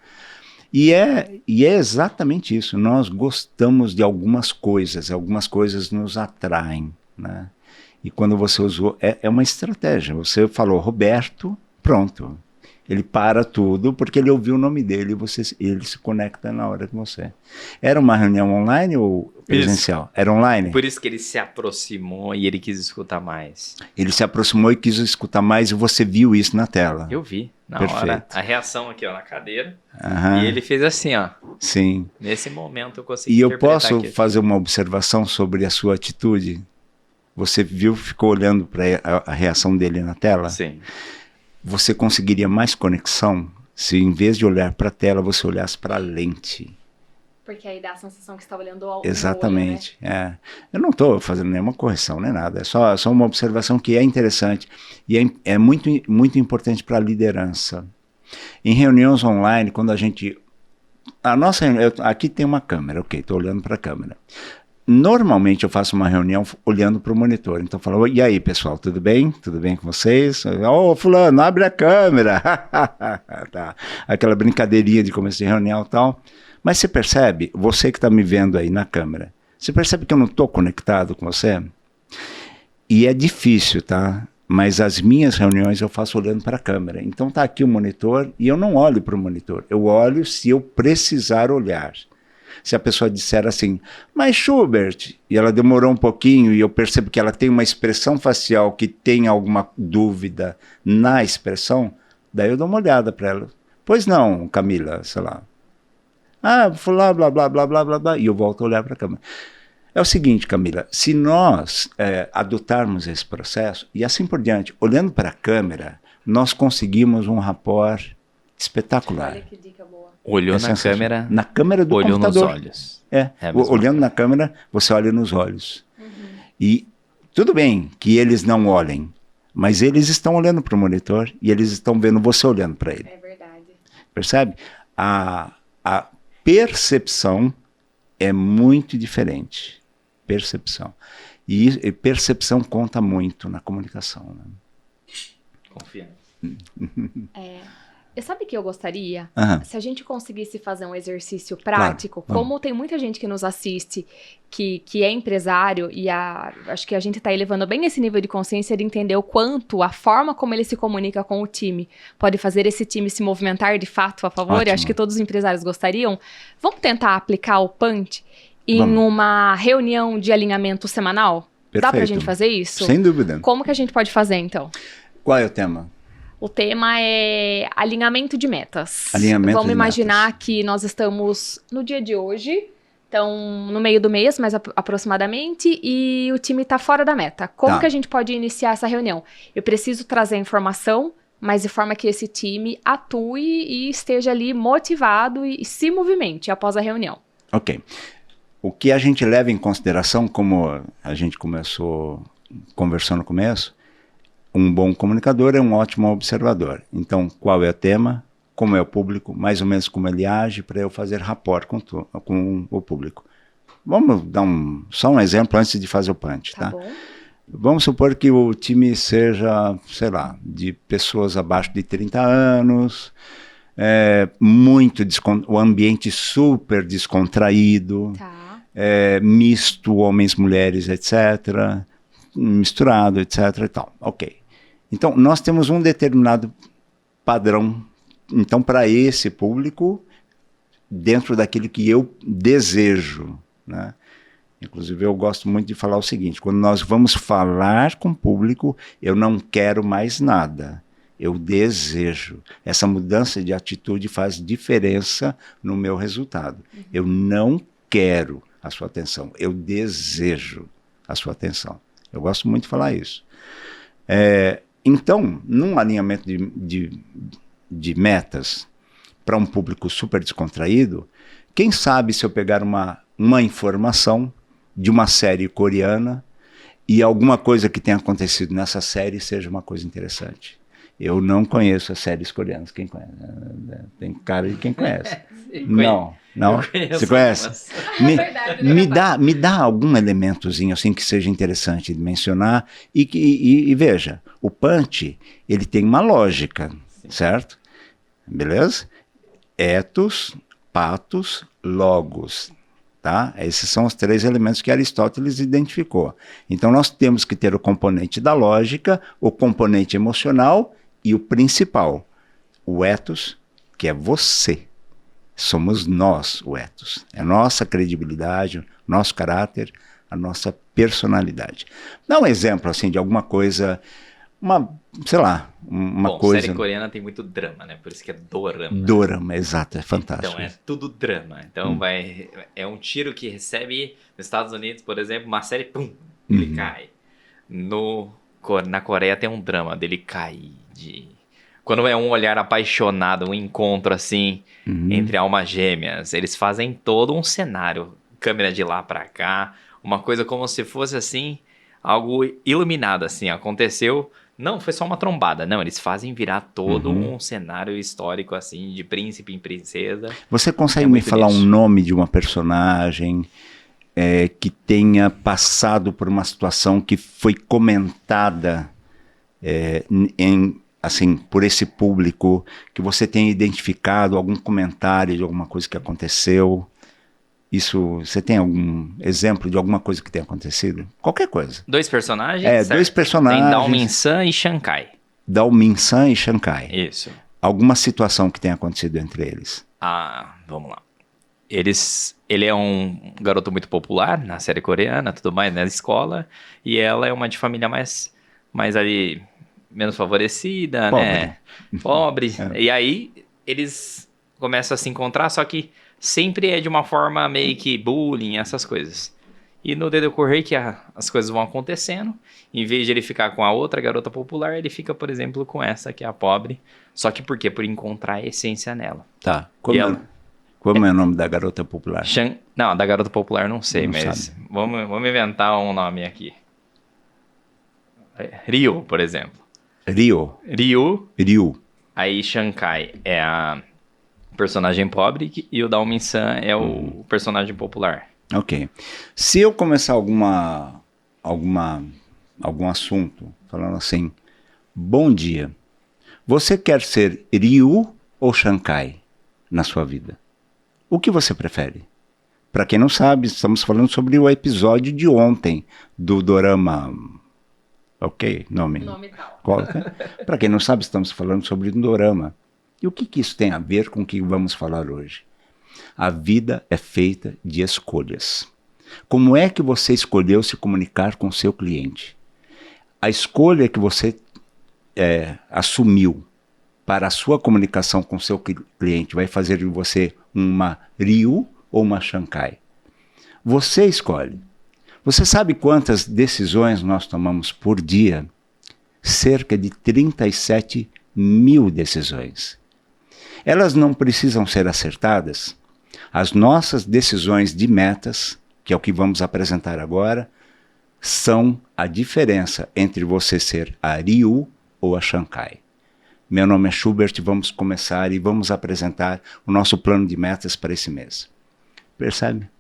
E é exatamente isso. Nós gostamos de algumas coisas nos atraem, né? E quando você usou, é uma estratégia. Você falou Roberto, pronto. Ele para tudo porque ele ouviu o nome dele e ele se conecta na hora com você. Era uma reunião online ou presencial? Isso. Era online? Por isso que ele se aproximou e ele quis escutar mais. Ele se aproximou e quis escutar mais e você viu isso na tela. Eu vi, na Perfeito. hora. A reação aqui, ó, na cadeira. E ele fez assim, ó. Sim. Nesse momento eu consegui E eu posso fazer uma observação sobre a sua atitude? Você viu, ficou olhando para a reação dele na tela? Sim. Você conseguiria mais conexão se em vez de olhar para a tela, você olhasse para a lente. Porque aí dá a sensação que você está olhando ao Exatamente. olho, né? Eu não estou fazendo nenhuma correção, nem nada. É só uma observação que é interessante. E é muito, muito importante para a liderança. Em reuniões online, quando a gente... aqui tem uma câmera, ok, estou olhando para a câmera. Normalmente eu faço uma reunião olhando para o monitor. Então eu falo, e aí pessoal, tudo bem? Tudo bem com vocês? Ô fulano, abre a câmera. Tá. Aquela brincadeirinha de começo de reunião e tal. Mas você percebe, você que está me vendo aí na câmera, você percebe que eu não estou conectado com você? E é difícil, tá? Mas as minhas reuniões eu faço olhando para a câmera. Então tá aqui o monitor e eu não olho para o monitor. Eu olho se eu precisar olhar. Se a pessoa disser assim, mas Schubert, e ela demorou um pouquinho e eu percebo que ela tem uma expressão facial que tem alguma dúvida na expressão, daí eu dou uma olhada para ela. Pois não, Camila, sei lá. Ah, blá, blá, blá, blá, blá, blá, blá. E eu volto a olhar para a câmera. É o seguinte, Camila, se nós adotarmos esse processo, e assim por diante, olhando para a câmera, nós conseguimos um rapport espetacular. Olha que dica boa. Olhou na câmera. Na câmera do olhou computador. Nos olhos. Olhando na câmera, você olha nos olhos. E tudo bem que eles não olhem, mas eles estão olhando para o monitor e eles estão vendo você olhando para ele. É verdade. Percebe? A percepção é muito diferente. Percepção. E percepção conta muito na comunicação. Né? Confiança. Sabe o que eu gostaria? Aham. Se a gente conseguisse fazer um exercício prático, Claro, como tem muita gente que nos assiste, que é empresário, e acho que a gente está elevando bem esse nível de consciência de entender o quanto a forma como ele se comunica com o time pode fazer esse time se movimentar de fato a favor, e acho que todos os empresários gostariam. Vamos tentar aplicar o PUNT em uma reunião de alinhamento semanal? Perfeito. Dá pra gente fazer isso? Sem dúvida. Como que a gente pode fazer, então? Qual é o tema? O tema é alinhamento de metas. Alinhamento Vamos de imaginar metas. que nós estamos no dia de hoje, então no meio do mês, mais aproximadamente, e o time está fora da meta. Como que a gente pode iniciar essa reunião? Eu preciso trazer informação, mas de forma que esse time atue e esteja ali motivado e se movimente após a reunião. Ok. O que a gente leva em consideração, como a gente conversou no começo, um bom comunicador é um ótimo observador. Então, qual é o tema, como é o público, mais ou menos como ele age, para eu fazer rapport com o público. Vamos dar só um exemplo antes de fazer o punch, tá? Bom. Vamos supor que o time seja, sei lá, de pessoas abaixo de 30 anos, o ambiente super descontraído, misto, homens, mulheres, etc., misturado, etc. e tal. Ok. Então, nós temos um determinado padrão, então, para esse público, dentro daquilo que eu desejo, né? Inclusive, eu gosto muito de falar o seguinte, quando nós vamos falar com o público, eu não quero mais nada, eu desejo. Essa mudança de atitude faz diferença no meu resultado. Eu não quero a sua atenção, eu desejo a sua atenção. Eu gosto muito de falar isso. Então, num alinhamento de metas para um público super descontraído, quem sabe se eu pegar uma informação de uma série coreana e alguma coisa que tenha acontecido nessa série seja uma coisa interessante. Eu não conheço as séries coreanas. Quem conhece? Tem cara de quem conhece. Não. Você conhece? Me dá algum elementozinho assim que seja interessante de mencionar e veja, o punch, ele tem uma lógica, certo? Beleza? Ethos, pathos, logos, tá? Esses são os 3 elementos que Aristóteles identificou. Então nós temos que ter o componente da lógica, o componente emocional e o principal, o ethos, que é você. Somos nós o ethos. É a nossa credibilidade, nosso caráter, a nossa personalidade. Dá um exemplo assim de alguma coisa, sei lá, uma coisa... série coreana tem muito drama, né? Por isso que é dorama. Dorama, exato, é fantástico. Então é tudo drama. Então é um tiro que recebe nos Estados Unidos, por exemplo, uma série, pum, ele cai. Na Coreia tem um drama dele cair Quando é um olhar apaixonado, um encontro assim, entre almas gêmeas, eles fazem todo um cenário, câmera de lá pra cá, uma coisa como se fosse assim, algo iluminado assim, aconteceu, não foi só uma trombada, não, eles fazem virar todo um cenário histórico assim, de príncipe em princesa. Você consegue me falar um nome de uma personagem que tenha passado por uma situação que foi comentada assim, por esse público, que você tenha identificado algum comentário de alguma coisa que aconteceu? Isso, você tem algum exemplo de alguma coisa que tenha acontecido? Qualquer coisa. 2 personagens? 2 personagens. Tem Dao Min-san e Shankai. Dao Min-san e Shankai. Isso. Alguma situação que tenha acontecido entre eles? Vamos lá. Ele é um garoto muito popular na série coreana, tudo mais, na escola, e ela é uma de família mais ali, menos favorecida, pobre, né? Pobre. E aí, eles começam a se encontrar, só que sempre é de uma forma meio que bullying, essas coisas. E no decorrer que as coisas vão acontecendo, em vez de ele ficar com a outra garota popular, ele fica, por exemplo, com essa, que é a pobre. Só que por quê? Por encontrar a essência nela. Tá. E ela... Como é o nome da garota popular? Não, da garota popular não sei, Não mas sabe. vamos inventar um nome aqui. Ryu, por exemplo. Ryu. Aí Shankai é a personagem pobre e o Dao-Min-san é o personagem popular. Ok. Se eu começar algum assunto falando assim, bom dia, você quer ser Ryu ou Shankai na sua vida? O que você prefere? Para quem não sabe, estamos falando sobre o episódio de ontem do dorama. Ok, nome tal. Para quem não sabe, estamos falando sobre um dorama. E o que isso tem a ver com o que vamos falar hoje? A vida é feita de escolhas. Como é que você escolheu se comunicar com o seu cliente? A escolha que você assumiu para a sua comunicação com o seu cliente vai fazer de você uma Ryu ou uma Shankai? Você escolhe. Você sabe quantas decisões nós tomamos por dia? Cerca de 37 mil decisões. Elas não precisam ser acertadas. As nossas decisões de metas, que é o que vamos apresentar agora, são a diferença entre você ser a Ryu ou a Shankai. Meu nome é Schubert, vamos começar e vamos apresentar o nosso plano de metas para esse mês. Percebe?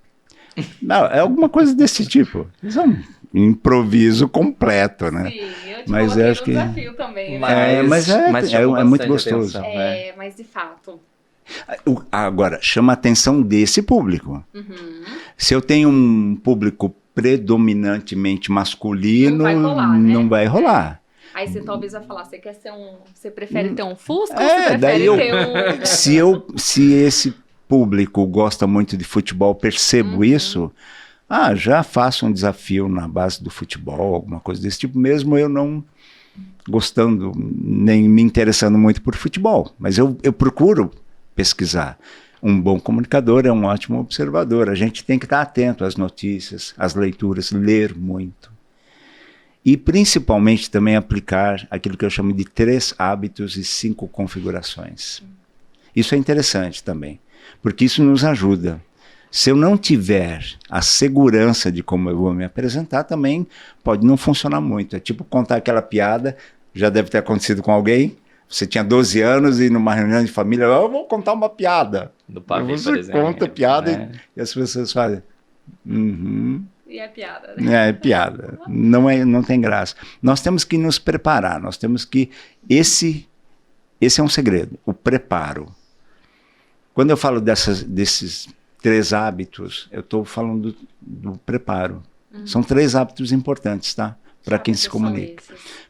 Não, é alguma coisa desse tipo. Isso é um improviso completo, né? Sim, eu te mas coloquei acho no que desafio também, é né? muito gostoso. Atenção, né? Mas de fato. Agora, chama a atenção desse público. Uhum. Se eu tenho um público predominantemente masculino, Não vai rolar, né? não vai rolar. Aí você talvez vai falar, você prefere ter um Fusca ou É, você daí prefere ter um... se esse público gosta muito de futebol, percebo isso, já faço um desafio na base do futebol, alguma coisa desse tipo, mesmo eu não gostando, nem me interessando muito por futebol. Mas eu procuro pesquisar. Um bom comunicador é um ótimo observador. A gente tem que estar atento às notícias, às leituras, ler muito. E principalmente também aplicar aquilo que eu chamo de 3 hábitos e 5 configurações. Isso é interessante também, porque isso nos ajuda. Se eu não tiver a segurança de como eu vou me apresentar, também pode não funcionar muito. É tipo contar aquela piada, já deve ter acontecido com alguém. Você tinha 12 anos e numa reunião de família, eu vou contar uma piada. Do pavê, você por exemplo. conta a piada e as pessoas fazem... E é piada, né? É piada. Não tem graça. Nós temos que nos preparar. Nós temos que... Esse é um segredo, o preparo. Quando eu falo desses 3 hábitos, eu estou falando do preparo. São 3 hábitos importantes, tá? Para quem se comunica.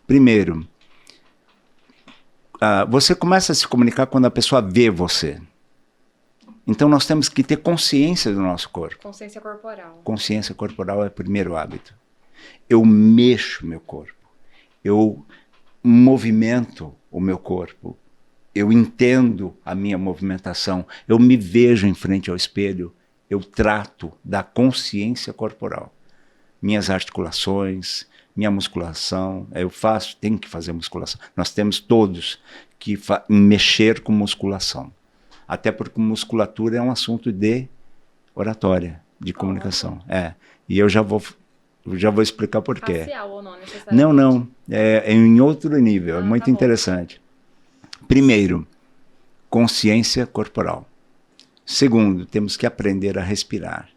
Primeiro, você começa a se comunicar quando a pessoa vê você. Então nós temos que ter consciência do nosso corpo. Consciência corporal. Consciência corporal é o primeiro hábito. Eu mexo meu corpo. Eu movimento o meu corpo. Eu entendo a minha movimentação. Eu me vejo em frente ao espelho. Eu trato da consciência corporal. Minhas articulações, minha musculação. Tenho que fazer musculação. Nós temos todos que mexer com musculação. Até porque musculatura é um assunto de oratória, de comunicação. E eu já vou explicar por quê. Facial ou não, necessariamente? Não. É em outro nível, é muito interessante. Primeiro, consciência corporal. Segundo, temos que aprender a respirar.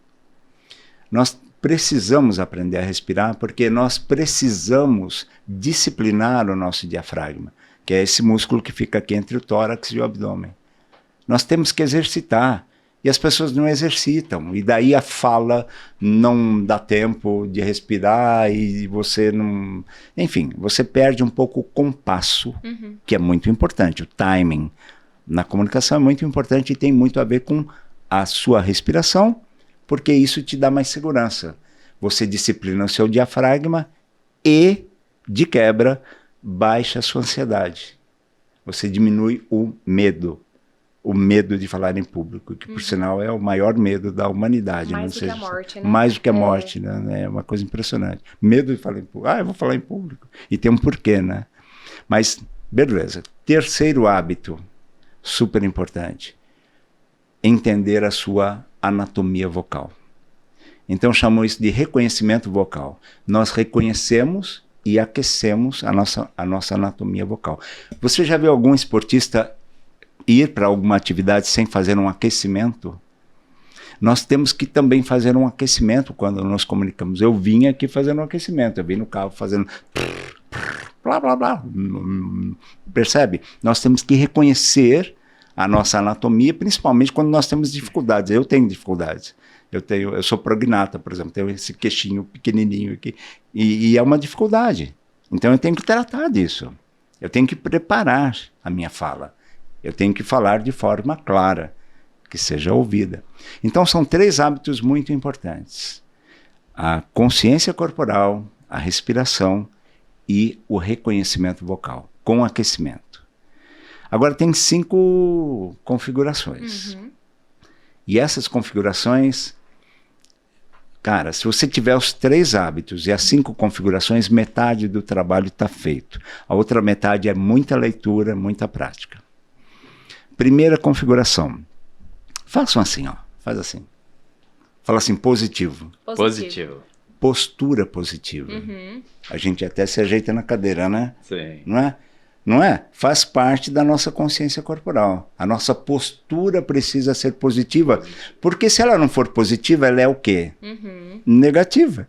Nós precisamos aprender a respirar porque nós precisamos disciplinar o nosso diafragma, que é esse músculo que fica aqui entre o tórax e o abdômen. Nós temos que exercitar, e as pessoas não exercitam, e daí a fala não dá tempo de respirar, e você não... Enfim, você perde um pouco o compasso, que é muito importante, o timing na comunicação é muito importante e tem muito a ver com a sua respiração, porque isso te dá mais segurança. Você disciplina o seu diafragma e, de quebra, baixa a sua ansiedade. Você diminui o medo. o medo de falar em público, que por sinal é o maior medo da humanidade. Mais do que a morte, né? Mais do que a morte, né? É uma coisa impressionante. Medo de falar em público. Eu vou falar em público. E tem um porquê, né? Mas, beleza. Terceiro hábito, super importante. Entender a sua anatomia vocal. Então chamam isso de reconhecimento vocal. Nós reconhecemos e aquecemos a nossa anatomia vocal. Você já viu algum esportista ir para alguma atividade sem fazer um aquecimento? Nós temos que também fazer um aquecimento quando nos comunicamos. Eu vim aqui fazendo um aquecimento, eu vim no carro fazendo blá, blá, blá. Percebe? Nós temos que reconhecer a nossa anatomia, principalmente quando nós temos dificuldades. Eu tenho dificuldades. Eu sou prognata, por exemplo, tenho esse queixinho pequenininho aqui, e é uma dificuldade. Então eu tenho que tratar disso. Eu tenho que preparar a minha fala. Eu tenho que falar de forma clara, que seja ouvida. Então são 3 hábitos muito importantes. A consciência corporal, a respiração e o reconhecimento vocal, com aquecimento. Agora tem 5 configurações. E essas configurações, cara, se você tiver os 3 hábitos e as 5 configurações, metade do trabalho está feito. A outra metade é muita leitura, muita prática. Primeira configuração. Façam assim, ó. Faz assim. Fala assim, positivo. Positivo. Postura positiva. A gente até se ajeita na cadeira, né? Sim. Não é? Não é? Faz parte da nossa consciência corporal. A nossa postura precisa ser positiva, porque se ela não for positiva, ela é o quê? Negativa.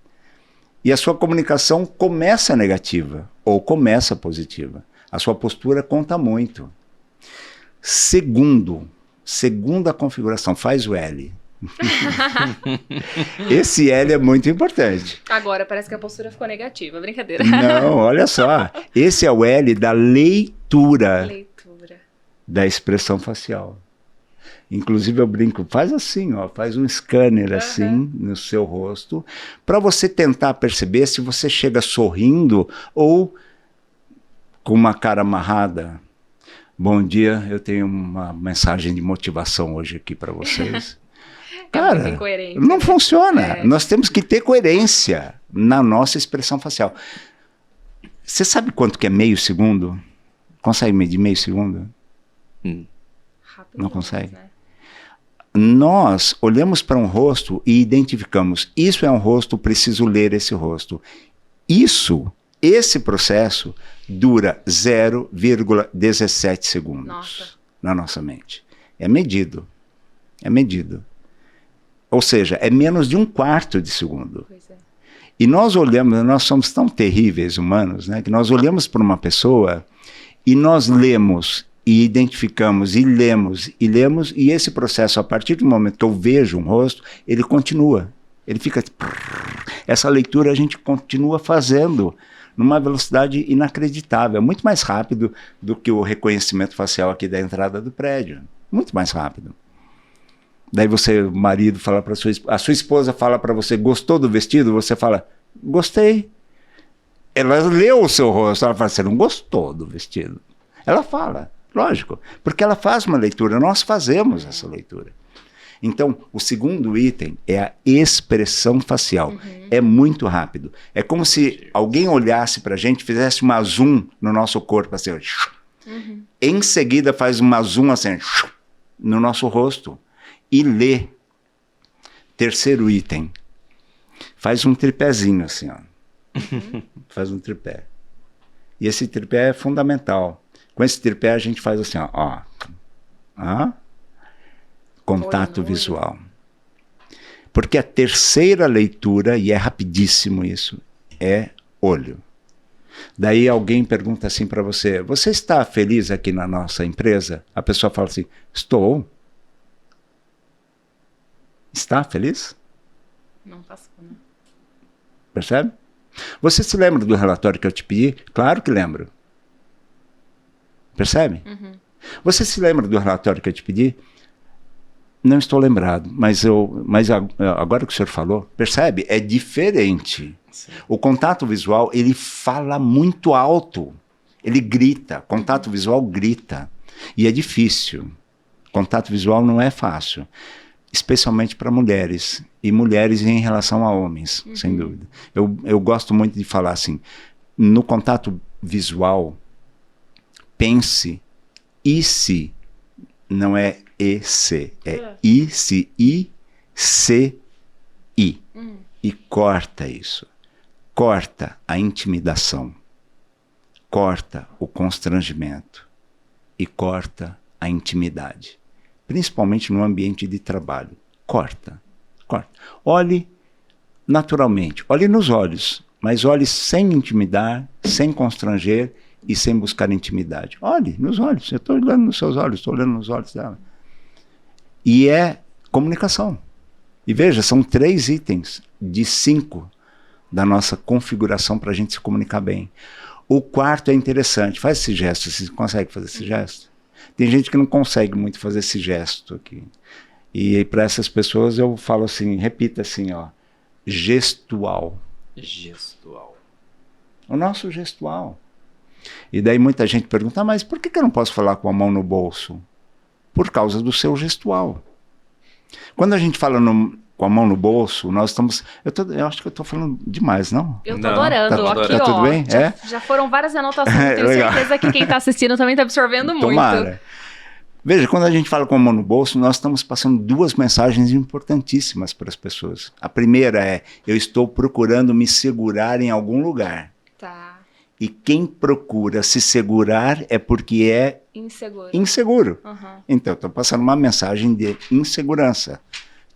E a sua comunicação começa negativa ou começa positiva. A sua postura conta muito. Segunda configuração, faz o L. Esse L é muito importante. Agora parece que a postura ficou negativa, brincadeira. Não, olha só. Esse é o L da leitura. Da expressão facial. Inclusive eu brinco, faz assim, ó, faz um scanner assim no seu rosto, para você tentar perceber se você chega sorrindo ou com uma cara amarrada. Bom dia, eu tenho uma mensagem de motivação hoje aqui para vocês. Cara, não funciona. Nós temos que ter coerência na nossa expressão facial. Você sabe quanto que é meio segundo? Consegue medir meio segundo? Não consegue? Né? Nós olhamos para um rosto e identificamos, isso é um rosto, preciso ler esse rosto. Esse processo dura 0,17 segundos na nossa mente. É medido. Ou seja, é menos de 1/4 de segundo. Pois é. E nós somos tão terríveis humanos, né, que nós olhamos para uma pessoa e nós lemos e identificamos e lemos, e esse processo, a partir do momento que eu vejo um rosto, ele continua. Ele fica... Essa leitura a gente continua fazendo numa velocidade inacreditável, muito mais rápido do que o reconhecimento facial aqui da entrada do prédio. Muito mais rápido. Daí o marido fala para a sua esposa fala para você, gostou do vestido? Você fala, gostei. Ela leu o seu rosto, ela fala, você não gostou do vestido? Ela fala, lógico, porque ela faz uma leitura, nós fazemos essa leitura. Então, o segundo item é a expressão facial. É muito rápido. É como se alguém olhasse para a gente, fizesse uma zoom no nosso corpo, assim, em seguida faz uma zoom assim, no nosso rosto. E lê. Terceiro item. Faz um tripézinho assim, ó. Faz um tripé. E esse tripé é fundamental. Com esse tripé a gente faz assim, ó. Contato visual. Porque a terceira leitura, e é rapidíssimo isso, é olho. Daí alguém pergunta assim para você, você está feliz aqui na nossa empresa? A pessoa fala assim, estou. Está feliz? Não passou, né? Percebe? Você se lembra do relatório que eu te pedi? Claro que lembro. Percebe? Você se lembra do relatório que eu te pedi? Não estou lembrado, mas agora que o senhor falou, percebe? É diferente. Sim. O contato visual, ele fala muito alto. Ele grita. Contato visual grita. E é difícil. Contato visual não é fácil, especialmente para mulheres, e mulheres em relação a homens, sem dúvida. Eu gosto muito de falar assim, no contato visual, pense e se, não é e se, é i se, i se, i. E corta isso. Corta a intimidação, corta o constrangimento e corta a intimidade, principalmente no ambiente de trabalho. Corta. Olhe naturalmente, olhe nos olhos, mas olhe sem intimidar, sem constranger e sem buscar intimidade. Olhe nos olhos, eu estou olhando nos seus olhos, estou olhando nos olhos dela. E é comunicação. E veja, são 3 itens de 5 da nossa configuração para a gente se comunicar bem. O 4º é interessante. Faz esse gesto. Você consegue fazer esse gesto? Tem gente que não consegue muito fazer esse gesto aqui. E para essas pessoas eu falo assim, repita assim, ó, gestual. Gestual. O nosso gestual. E daí muita gente pergunta, mas por que eu não posso falar com a mão no bolso? Por causa do seu gestual. Quando a gente fala com a mão no bolso, nós estamos... Eu acho que eu estou falando demais, não? Eu estou adorando. Aqui, tá tudo bem? Já foram várias anotações. Tenho certeza que quem está assistindo também está absorvendo muito. Tomara. Veja, quando a gente fala com a mão no bolso, nós estamos passando 2 mensagens importantíssimas para as pessoas. A primeira é, eu estou procurando me segurar em algum lugar. Tá. E quem procura se segurar é porque é inseguro. Então, estou passando uma mensagem de insegurança.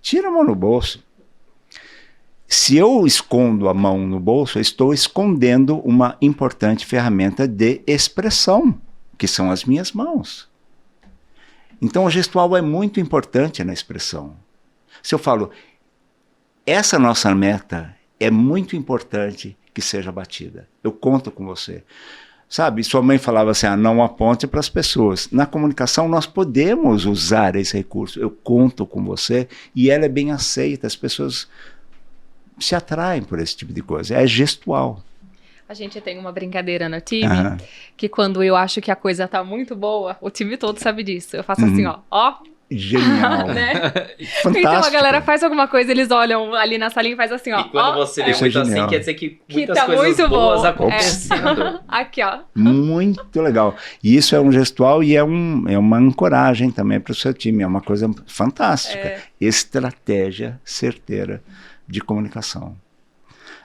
Tira a mão no bolso. Se eu escondo a mão no bolso, eu estou escondendo uma importante ferramenta de expressão, que são as minhas mãos. Então, o gestual é muito importante na expressão. Se eu falo, essa nossa meta é muito importante que seja batida. Eu conto com você. Sabe, sua mãe falava assim, não aponte para as pessoas. Na comunicação nós podemos usar esse recurso. Eu conto com você e ela é bem aceita. As pessoas se atraem por esse tipo de coisa. É gestual. A gente tem uma brincadeira no time, que quando eu acho que a coisa tá muito boa, o time todo sabe disso. Eu faço assim, ó. Genial. Né? Fantástico. Então a galera faz alguma coisa, eles olham ali na salinha e faz assim, ó. E quando você lê muito assim, quer dizer que muitas tá coisas muito boas bom. acontecendo. Aqui, ó. Muito legal. E isso é um gestual e é uma ancoragem também para o seu time. É uma coisa fantástica. Estratégia certeira de comunicação.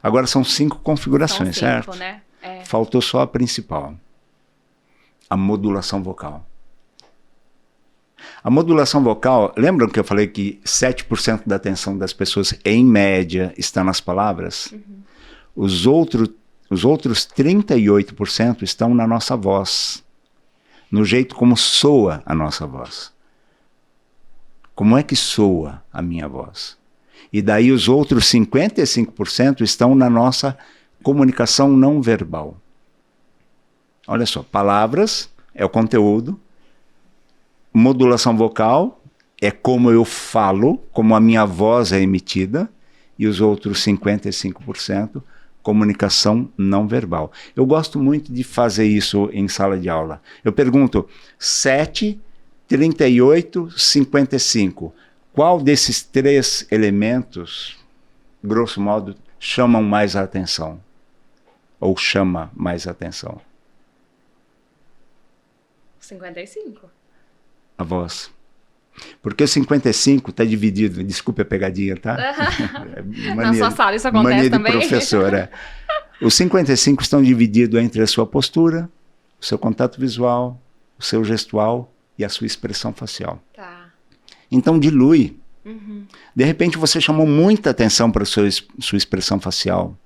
Agora são 5 configurações, são 5, certo? Né? Faltou só a principal. A modulação vocal. A modulação vocal, lembram que eu falei que 7% da atenção das pessoas, em média, está nas palavras? Os outros 38% estão na nossa voz, no jeito como soa a nossa voz. Como é que soa a minha voz? E daí os outros 55% estão na nossa comunicação não verbal. Olha só, palavras é o conteúdo, modulação vocal é como eu falo, como a minha voz é emitida, e os outros 55% comunicação não verbal. Eu gosto muito de fazer isso em sala de aula. Eu pergunto, 7, 38, 55. Qual desses 3 elementos, grosso modo, chamam mais a atenção? Ou chama mais a atenção? 55. A voz. Porque o 55 está dividido, desculpe a pegadinha, tá? Na sua sala isso acontece mania também? De professora. Os 55 estão divididos entre a sua postura, o seu contato visual, o seu gestual e a sua expressão facial. Tá. Então dilui. De repente você chamou muita atenção para a sua expressão facial.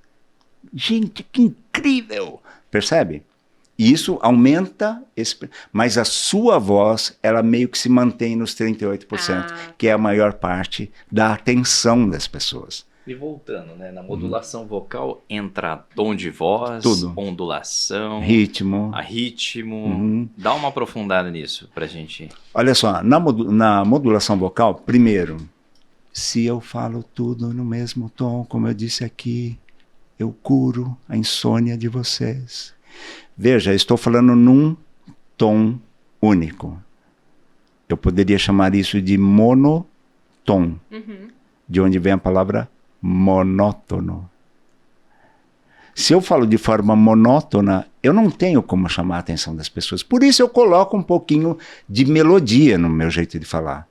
Gente, que incrível! Percebe? E isso aumenta, mas a sua voz, ela meio que se mantém nos 38%, que é a maior parte da atenção das pessoas. E voltando, né? Na modulação vocal entra tom de voz, tudo. Ondulação, ritmo. Dá uma aprofundada nisso pra gente. Olha só, na modulação vocal, primeiro, se eu falo tudo no mesmo tom, como eu disse aqui, eu curo a insônia de vocês. Veja, estou falando num tom único. Eu poderia chamar isso de monotom, de onde vem a palavra monótono. Se eu falo de forma monótona, eu não tenho como chamar a atenção das pessoas. Por isso eu coloco um pouquinho de melodia no meu jeito de falar.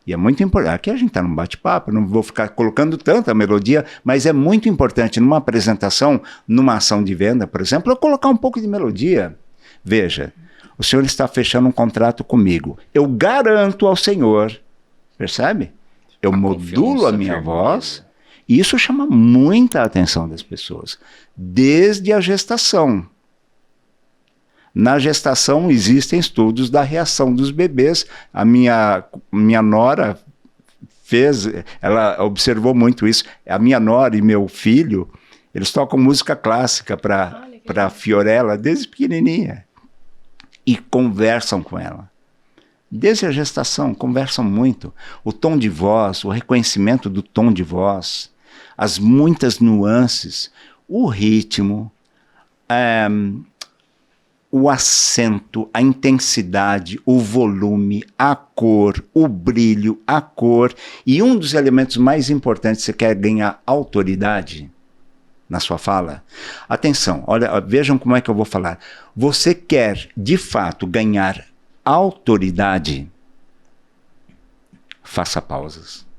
E é muito importante. Aqui a gente está num bate-papo, não vou ficar colocando tanta melodia, mas é muito importante numa apresentação, numa ação de venda, por exemplo, eu colocar um pouco de melodia. Veja, o senhor está fechando um contrato comigo. Eu garanto ao senhor, percebe? Eu modulo a minha voz. E isso chama muita atenção das pessoas, desde a gestação. Na gestação existem estudos da reação dos bebês. A minha nora ela observou muito isso. A minha nora e meu filho, eles tocam música clássica para a Fiorella desde pequenininha e conversam com ela. Desde a gestação, conversam muito. O tom de voz, o reconhecimento do tom de voz, as muitas nuances, o ritmo, o acento, a intensidade, o volume, a cor, o brilho, a cor. E um dos elementos mais importantes, você quer ganhar autoridade na sua fala? Atenção, olha, vejam como é que eu vou falar. Você quer, de fato, ganhar autoridade? Faça pausas.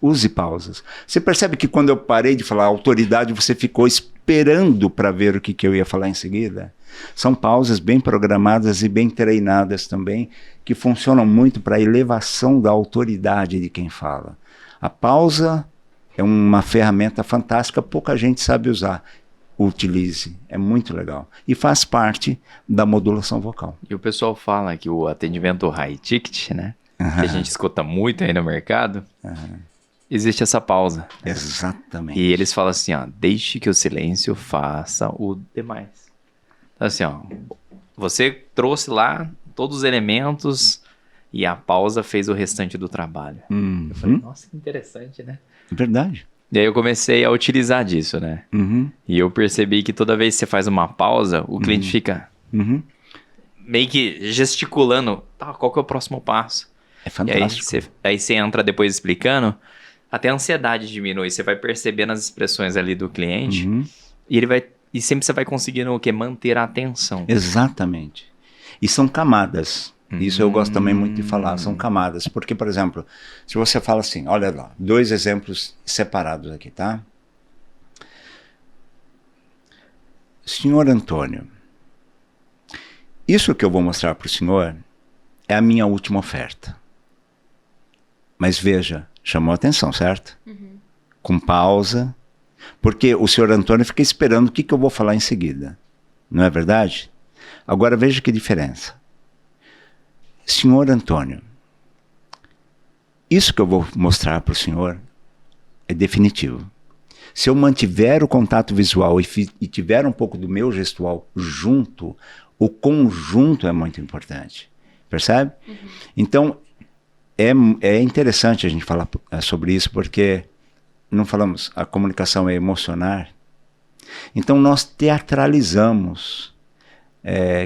Use pausas. Você percebe que quando eu parei de falar autoridade, você ficou esperando para ver o que eu ia falar em seguida? São pausas bem programadas e bem treinadas também, que funcionam muito para a elevação da autoridade de quem fala. A pausa é uma ferramenta fantástica, pouca gente sabe usar. Utilize, é muito legal. E faz parte da modulação vocal. E o pessoal fala que o atendimento high ticket, né? Que a gente escuta muito aí no mercado, existe essa pausa. Exatamente. E eles falam assim, ó, deixe que o silêncio faça o demais. Então, assim, ó, você trouxe lá todos os elementos e a pausa fez o restante do trabalho. Eu falei, nossa, que interessante, né? Verdade. E aí eu comecei a utilizar disso, né? E eu percebi que toda vez que você faz uma pausa, o cliente fica meio que gesticulando, tá, qual que é o próximo passo? É fantástico. E aí você entra depois explicando, até a ansiedade diminui, você vai percebendo as expressões ali do cliente e sempre você vai conseguindo o quê? Manter a atenção. Exatamente. E são camadas. Isso eu gosto também muito de falar, são camadas. Porque, por exemplo, se você fala assim, olha lá, 2 exemplos separados aqui, tá? Senhor Antônio, isso que eu vou mostrar para o senhor é a minha última oferta. Mas veja, chamou a atenção, certo? Com pausa, porque o senhor Antônio fica esperando o que eu vou falar em seguida. Não é verdade? Agora veja que diferença. Senhor Antônio, isso que eu vou mostrar para o senhor é definitivo. Se eu mantiver o contato visual e tiver um pouco do meu gestual junto, o conjunto é muito importante. Percebe? Então, é interessante a gente falar sobre isso, porque não falamos, a comunicação é emocionar. Então, nós teatralizamos.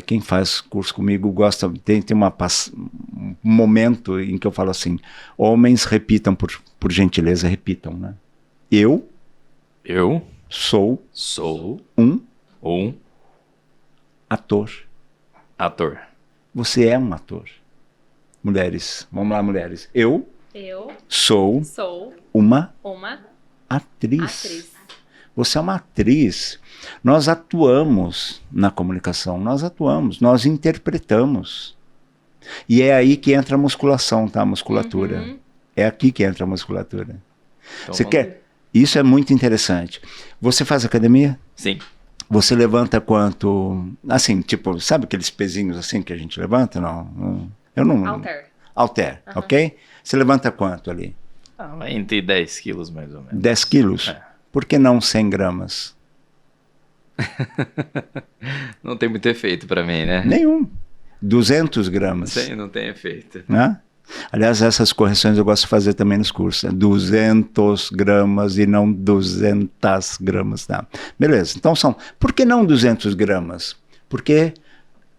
Quem faz curso comigo gosta, tem um momento em que eu falo assim, homens repitam, por gentileza, repitam, né? Eu sou um ator. Você é um ator. Mulheres, vamos lá, mulheres. Eu sou uma atriz. Você é uma atriz. Nós atuamos na comunicação, nós interpretamos. E é aí que entra a musculação, tá? A musculatura. É aqui que entra a musculatura. Então, isso é muito interessante. Você faz academia? Sim. Você levanta quanto? Assim, tipo, sabe aqueles pezinhos assim que a gente levanta? Não. Eu não. Halter, ok? Você levanta quanto ali? Entre 10 quilos, mais ou menos. 10 quilos? Por que não 100 gramas? Não tem muito efeito para mim, né? Nenhum. 200 gramas. Sim, não tem efeito. Né? Aliás, essas correções eu gosto de fazer também nos cursos. Né? 200 gramas e não 200 gramas. Tá? Beleza, então por que não 200 gramas? Porque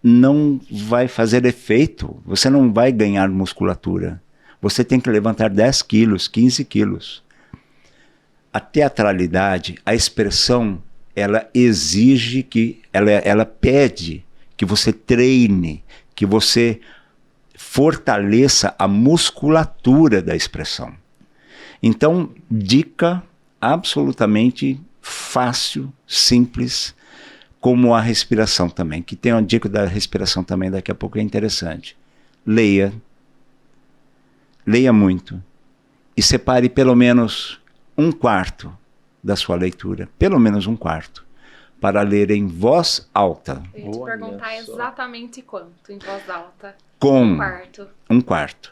não vai fazer efeito, você não vai ganhar musculatura. Você tem que levantar 10 quilos, 15 quilos. A teatralidade, a expressão, ela exige que, ela pede que você treine, que você fortaleça a musculatura da expressão. Então, dica absolutamente fácil, simples, como a respiração também, que tem uma dica da respiração também, daqui a pouco é interessante. Leia muito e separe pelo menos 1/4 da sua leitura, pelo menos 1/4, para ler em voz alta. Eu ia te perguntar exatamente quanto em voz alta. Com 1/4. 1/4.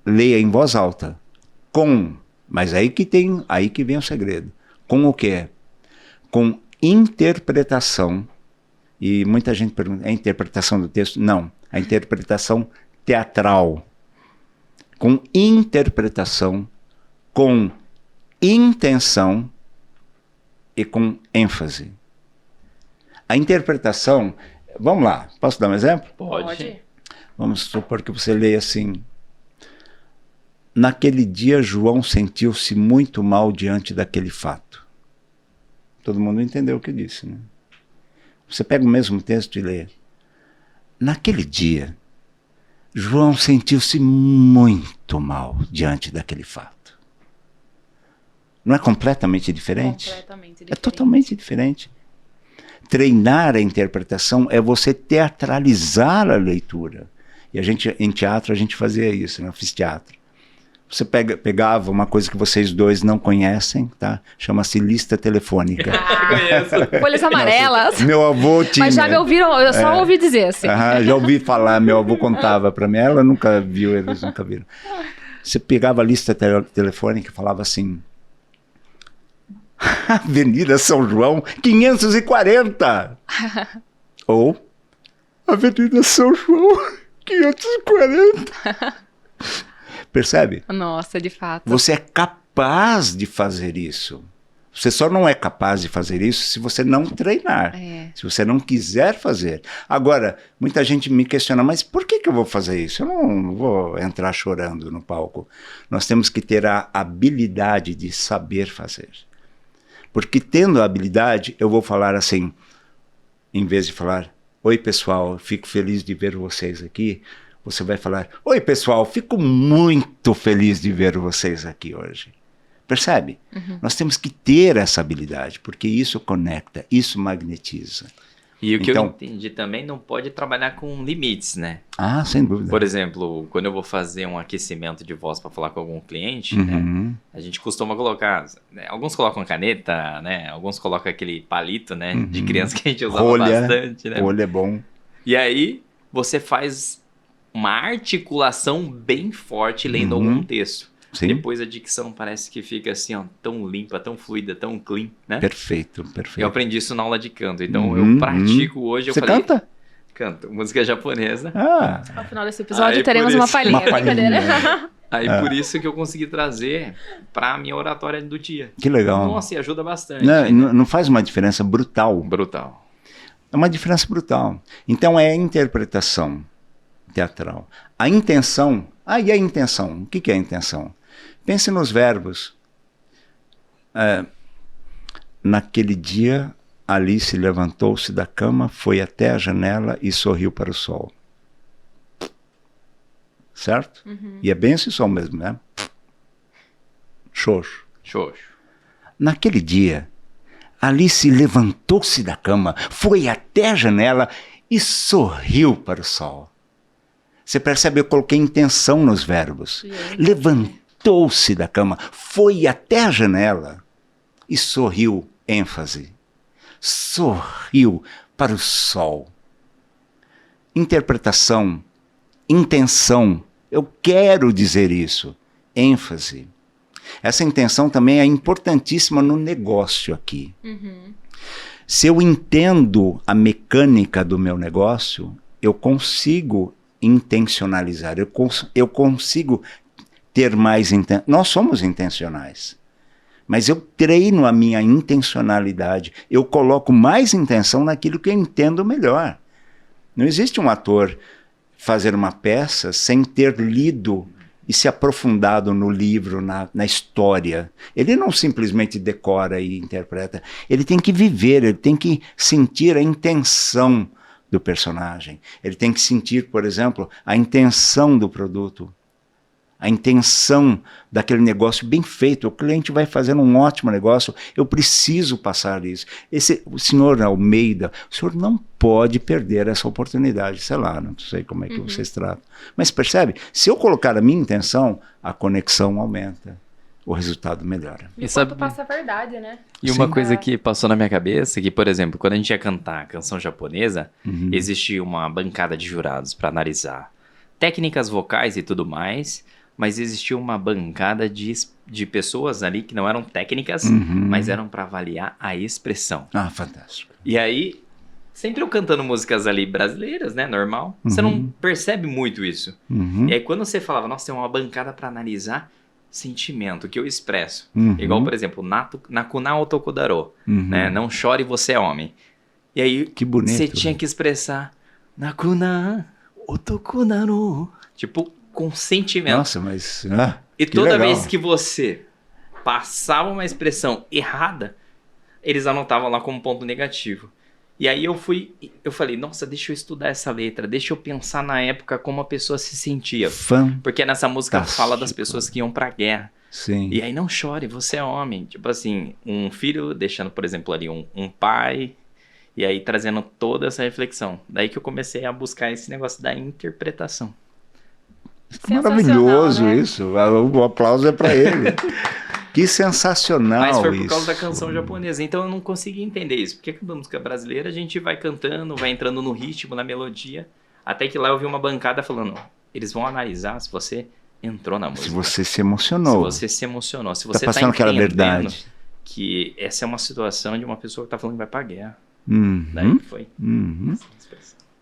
Leia em voz alta. Mas aí que vem o segredo. Com o quê? Com interpretação. E muita gente pergunta, é a interpretação do texto? Não, a interpretação teatral. Com interpretação, com intenção e com ênfase. A interpretação, vamos lá, posso dar um exemplo? Pode. Vamos supor que você leia assim: naquele dia João sentiu-se muito mal diante daquele fato. Todo mundo entendeu o que eu disse, né? Você pega o mesmo texto e lê: naquele dia João sentiu-se muito mal diante daquele fato. Não é completamente diferente? Completamente diferente. É totalmente diferente. Treinar a interpretação é você teatralizar a leitura. E em teatro a gente fazia isso, né? Eu fiz teatro. Você pegava uma coisa que vocês dois não conhecem, tá? Chama-se lista telefônica. Folhas amarelas. Meu avô tinha. Mas já me ouviram, eu só ouvi dizer assim. Já ouvi falar, meu avô contava para mim, ela nunca viu, eles nunca viram. Você pegava a lista telefônica e falava assim: Avenida São João, 540. Ou Avenida São João, 540. Percebe? Nossa, de fato. Você é capaz de fazer isso. Você só não é capaz de fazer isso se você não treinar. Se você não quiser fazer. Agora, muita gente me questiona, mas por que eu vou fazer isso? Eu não vou entrar chorando no palco. Nós temos que ter a habilidade de saber fazer. Porque tendo a habilidade, eu vou falar assim, em vez de falar: oi pessoal, fico feliz de ver vocês aqui. Você vai falar: oi pessoal, fico muito feliz de ver vocês aqui hoje. Percebe? Nós temos que ter essa habilidade, porque isso conecta, isso magnetiza. E o que eu entendi também, não pode trabalhar com limites, né? Ah, sem dúvida. Por exemplo, quando eu vou fazer um aquecimento de voz para falar com algum cliente, né, a gente costuma colocar, né, alguns colocam caneta, né, alguns colocam aquele palito, né, de criança que a gente usava bastante, né? Rolha é bom. E aí você faz uma articulação bem forte lendo algum texto. Sim. Depois a dicção parece que fica assim, ó, tão limpa, tão fluida, tão clean, né? Perfeito. Eu aprendi isso na aula de canto, então eu pratico hoje. Você canta? Canto, música japonesa. Ao final desse episódio teremos uma palhinha. Brincadeira. Aí por isso que eu consegui trazer para a minha oratória do dia. Que legal. Nossa, e ajuda bastante. Não faz uma diferença brutal. Brutal. É uma diferença brutal. Então é a interpretação teatral. A intenção. E a intenção? O que é a intenção? Pense nos verbos. Naquele dia, Alice levantou-se da cama, foi até a janela e sorriu para o sol. Certo? E é bem esse som mesmo, né? Xoxo. Naquele dia, Alice levantou-se da cama, foi até a janela e sorriu para o sol. Você percebe, eu coloquei intenção nos verbos. Levantou-se da cama, foi até a janela e sorriu, ênfase. Sorriu para o sol. Interpretação, intenção, eu quero dizer isso, ênfase. Essa intenção também é importantíssima no negócio aqui. Se eu entendo a mecânica do meu negócio, eu consigo intencionalizar, eu consigo ter mais intenção. Nós somos intencionais, mas eu treino a minha intencionalidade, eu coloco mais intenção naquilo que eu entendo melhor. Não existe um ator fazer uma peça sem ter lido e se aprofundado no livro, na história. Ele não simplesmente decora e interpreta. Ele tem que viver, ele tem que sentir a intenção do personagem. Ele tem que sentir, por exemplo, a intenção do produto, a intenção daquele negócio bem feito. O cliente vai fazer um ótimo negócio, eu preciso passar isso. O senhor Almeida, o senhor não pode perder essa oportunidade. Sei lá, não sei como é que vocês tratam. Mas percebe? Se eu colocar a minha intenção, a conexão aumenta. O resultado melhora. E sabe, passa a verdade, né? E uma coisa que passou na minha cabeça, que, por exemplo, quando a gente ia cantar a canção japonesa, existia uma bancada de jurados para analisar técnicas vocais e tudo mais, mas existia uma bancada de pessoas ali que não eram técnicas, mas eram para avaliar a expressão. Ah, fantástico. E aí, sempre eu cantando músicas ali brasileiras, né, normal, você não percebe muito isso. E aí quando você falava, nossa, tem uma bancada para analisar sentimento que eu expresso. Igual, por exemplo, Nakuna Otokudaro, né, não chore, você é homem. E aí, que bonito, você tinha que expressar Nakuna Otokudaro, tipo, com sentimento. Nossa, mas... e toda legal. vez que você passava uma expressão errada, eles anotavam lá como ponto negativo. E aí eu falei, nossa, deixa eu estudar essa letra, deixa eu pensar na época como a pessoa se sentia. Porque nessa música fala das pessoas que iam pra guerra. Sim. E aí não chore, você é homem. Tipo assim, um filho deixando, por exemplo, ali um pai, e aí trazendo toda essa reflexão. Daí que eu comecei a buscar esse negócio da interpretação. Maravilhoso, né? Isso, o aplauso é pra ele. Que sensacional. Mas foi por isso. causa da canção japonesa, então eu não consegui entender isso. Porque com a música brasileira a gente vai cantando, vai entrando no ritmo, na melodia, até que lá eu vi uma bancada falando, eles vão analisar se você entrou na música. Se você se emocionou. Se você se emocionou, se você passando aquela verdade. Que essa é uma situação de uma pessoa que tá falando que vai pra guerra. Uhum. Daí foi.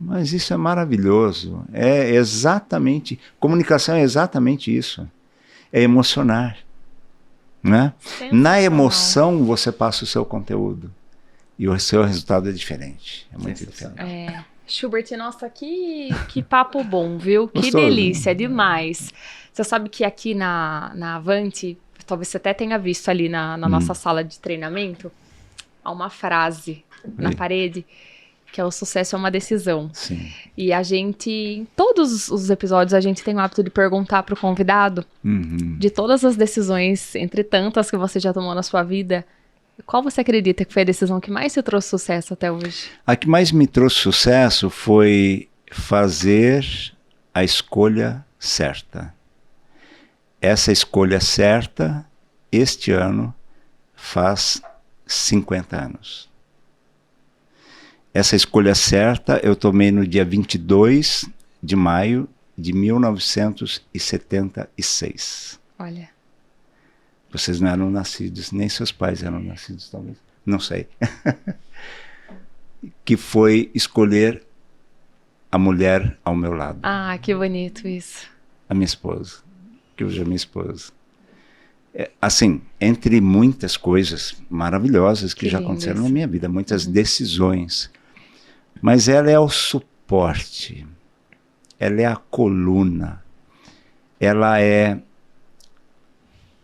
Mas isso é maravilhoso. É exatamente... Comunicação é exatamente isso. É emocionar. Né? Na emoção você passa o seu conteúdo. E o seu resultado é diferente. É muito diferente. Schubert, nossa, que papo bom, viu? Gostoso. Que delícia, demais. Você sabe que aqui na Avante, talvez você até tenha visto ali na nossa sala de treinamento, há uma frase na parede, que é: o sucesso é uma decisão. Sim. E a gente, em todos os episódios, a gente tem o hábito de perguntar para o convidado, de todas as decisões, entre tantas que você já tomou na sua vida, qual você acredita que foi a decisão que mais te trouxe sucesso até hoje? A que mais me trouxe sucesso foi fazer a escolha certa. Essa escolha certa, este ano, faz 50 anos. Essa escolha certa eu tomei no dia 22 de maio de 1976. Olha. Vocês não eram nascidos, nem seus pais eram nascidos, talvez. Não sei. Que foi escolher a mulher ao meu lado. Ah, que bonito isso. A minha esposa. Que hoje é minha esposa. Assim, entre muitas coisas maravilhosas que já aconteceram na minha vida, muitas decisões. Mas ela é o suporte, ela é a coluna, ela é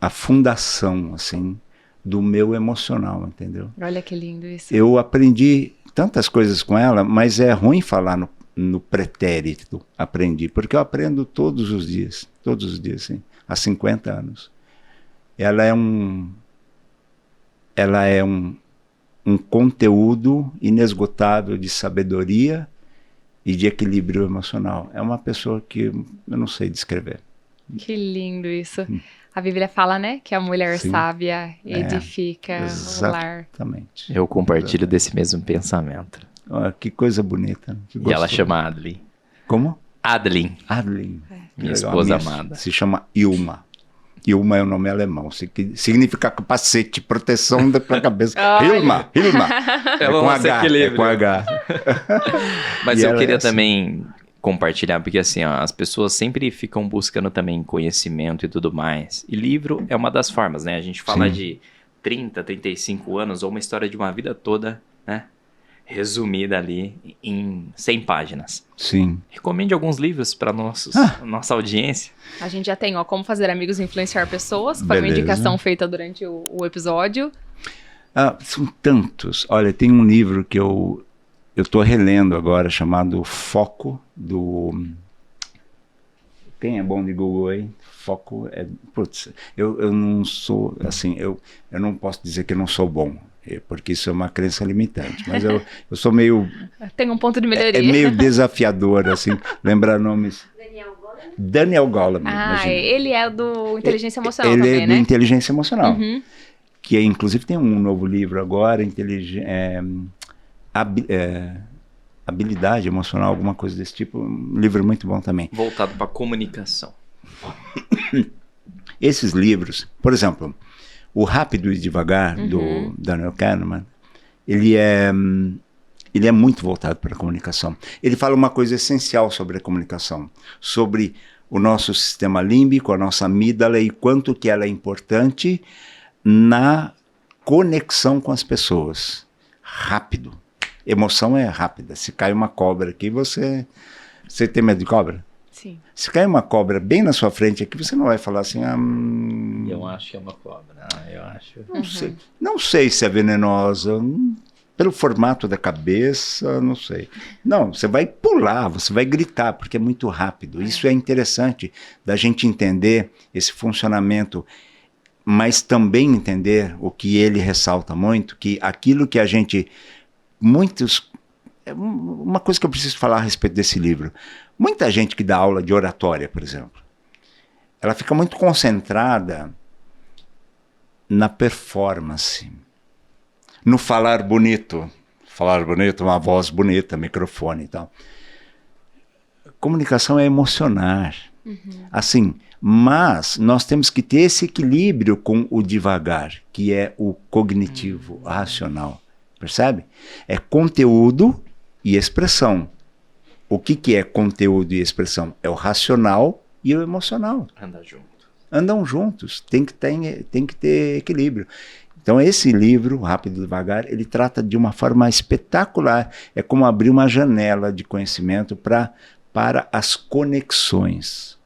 a fundação, assim, do meu emocional, entendeu? Olha que lindo isso. Eu aprendi tantas coisas com ela, mas é ruim falar no pretérito, aprendi, porque eu aprendo todos os dias, sim, há 50 anos. Ela é um conteúdo inesgotável de sabedoria e de equilíbrio emocional. É uma pessoa que eu não sei descrever. Que lindo isso. A Bíblia fala, né, que a mulher sábia edifica o lar. Exatamente. Eu compartilho desse mesmo pensamento. Que coisa bonita. E ela chama Adeline. Como? Adeline. Adeline. Minha esposa amada. Se chama Ilma. Ilma é o nome alemão, significa capacete, proteção da cabeça. Ilma. É com H. É com H. Mas eu queria também compartilhar, porque assim, ó, as pessoas sempre ficam buscando também conhecimento e tudo mais. E livro é uma das formas, né? A gente fala de 30, 35 anos ou uma história de uma vida toda, né? resumida ali em 100 páginas. Sim. Recomende alguns livros para nossa audiência. A gente já tem, ó, Como Fazer Amigos e Influenciar Pessoas, que foi uma indicação feita durante o episódio. São tantos. Olha, tem um livro que eu estou relendo agora, chamado Foco, do... Quem é bom de Google aí? Foco é... Putz, eu não sou, assim, eu não posso dizer que eu não sou bom, porque isso é uma crença limitante, mas eu sou meio... Tem um ponto de melhoria. É meio desafiador, assim, lembrar nomes. Daniel Goleman. Ele é do Inteligência Emocional ele também, é né? do Inteligência Emocional. Uhum. Que inclusive tem um novo livro agora, Habilidade Emocional, alguma coisa desse tipo, um livro muito bom também. Voltado para comunicação. Esses livros, por exemplo, O Rápido e Devagar, do Daniel Kahneman, ele é muito voltado para a comunicação. Ele fala uma coisa essencial sobre a comunicação, sobre o nosso sistema límbico, a nossa amígdala e quanto que ela é importante na conexão com as pessoas. Rápido. Emoção é rápida. Se cai uma cobra aqui, você tem medo de cobra? Sim. Se cai uma cobra bem na sua frente aqui, você não vai falar assim... Eu acho que é uma cobra. Eu acho... Não sei se é venenosa, pelo formato da cabeça, não sei. Não, você vai pular, você vai gritar, porque é muito rápido. Isso é interessante da gente entender esse funcionamento, mas também entender o que ele ressalta muito, que aquilo que a gente... Uma coisa que eu preciso falar a respeito desse livro. Muita gente que dá aula de oratória, por exemplo, ela fica muito concentrada na performance, no falar bonito. Falar bonito, uma voz bonita, microfone e tal. Comunicação é emocionar. Assim, mas nós temos que ter esse equilíbrio com o devagar, que é o cognitivo, racional. Percebe? É conteúdo e expressão. O que é conteúdo e expressão? É o racional e o emocional. Andam juntos. Tem que ter equilíbrio. Então esse livro, Rápido e Devagar, ele trata de uma forma espetacular. É como abrir uma janela de conhecimento para as conexões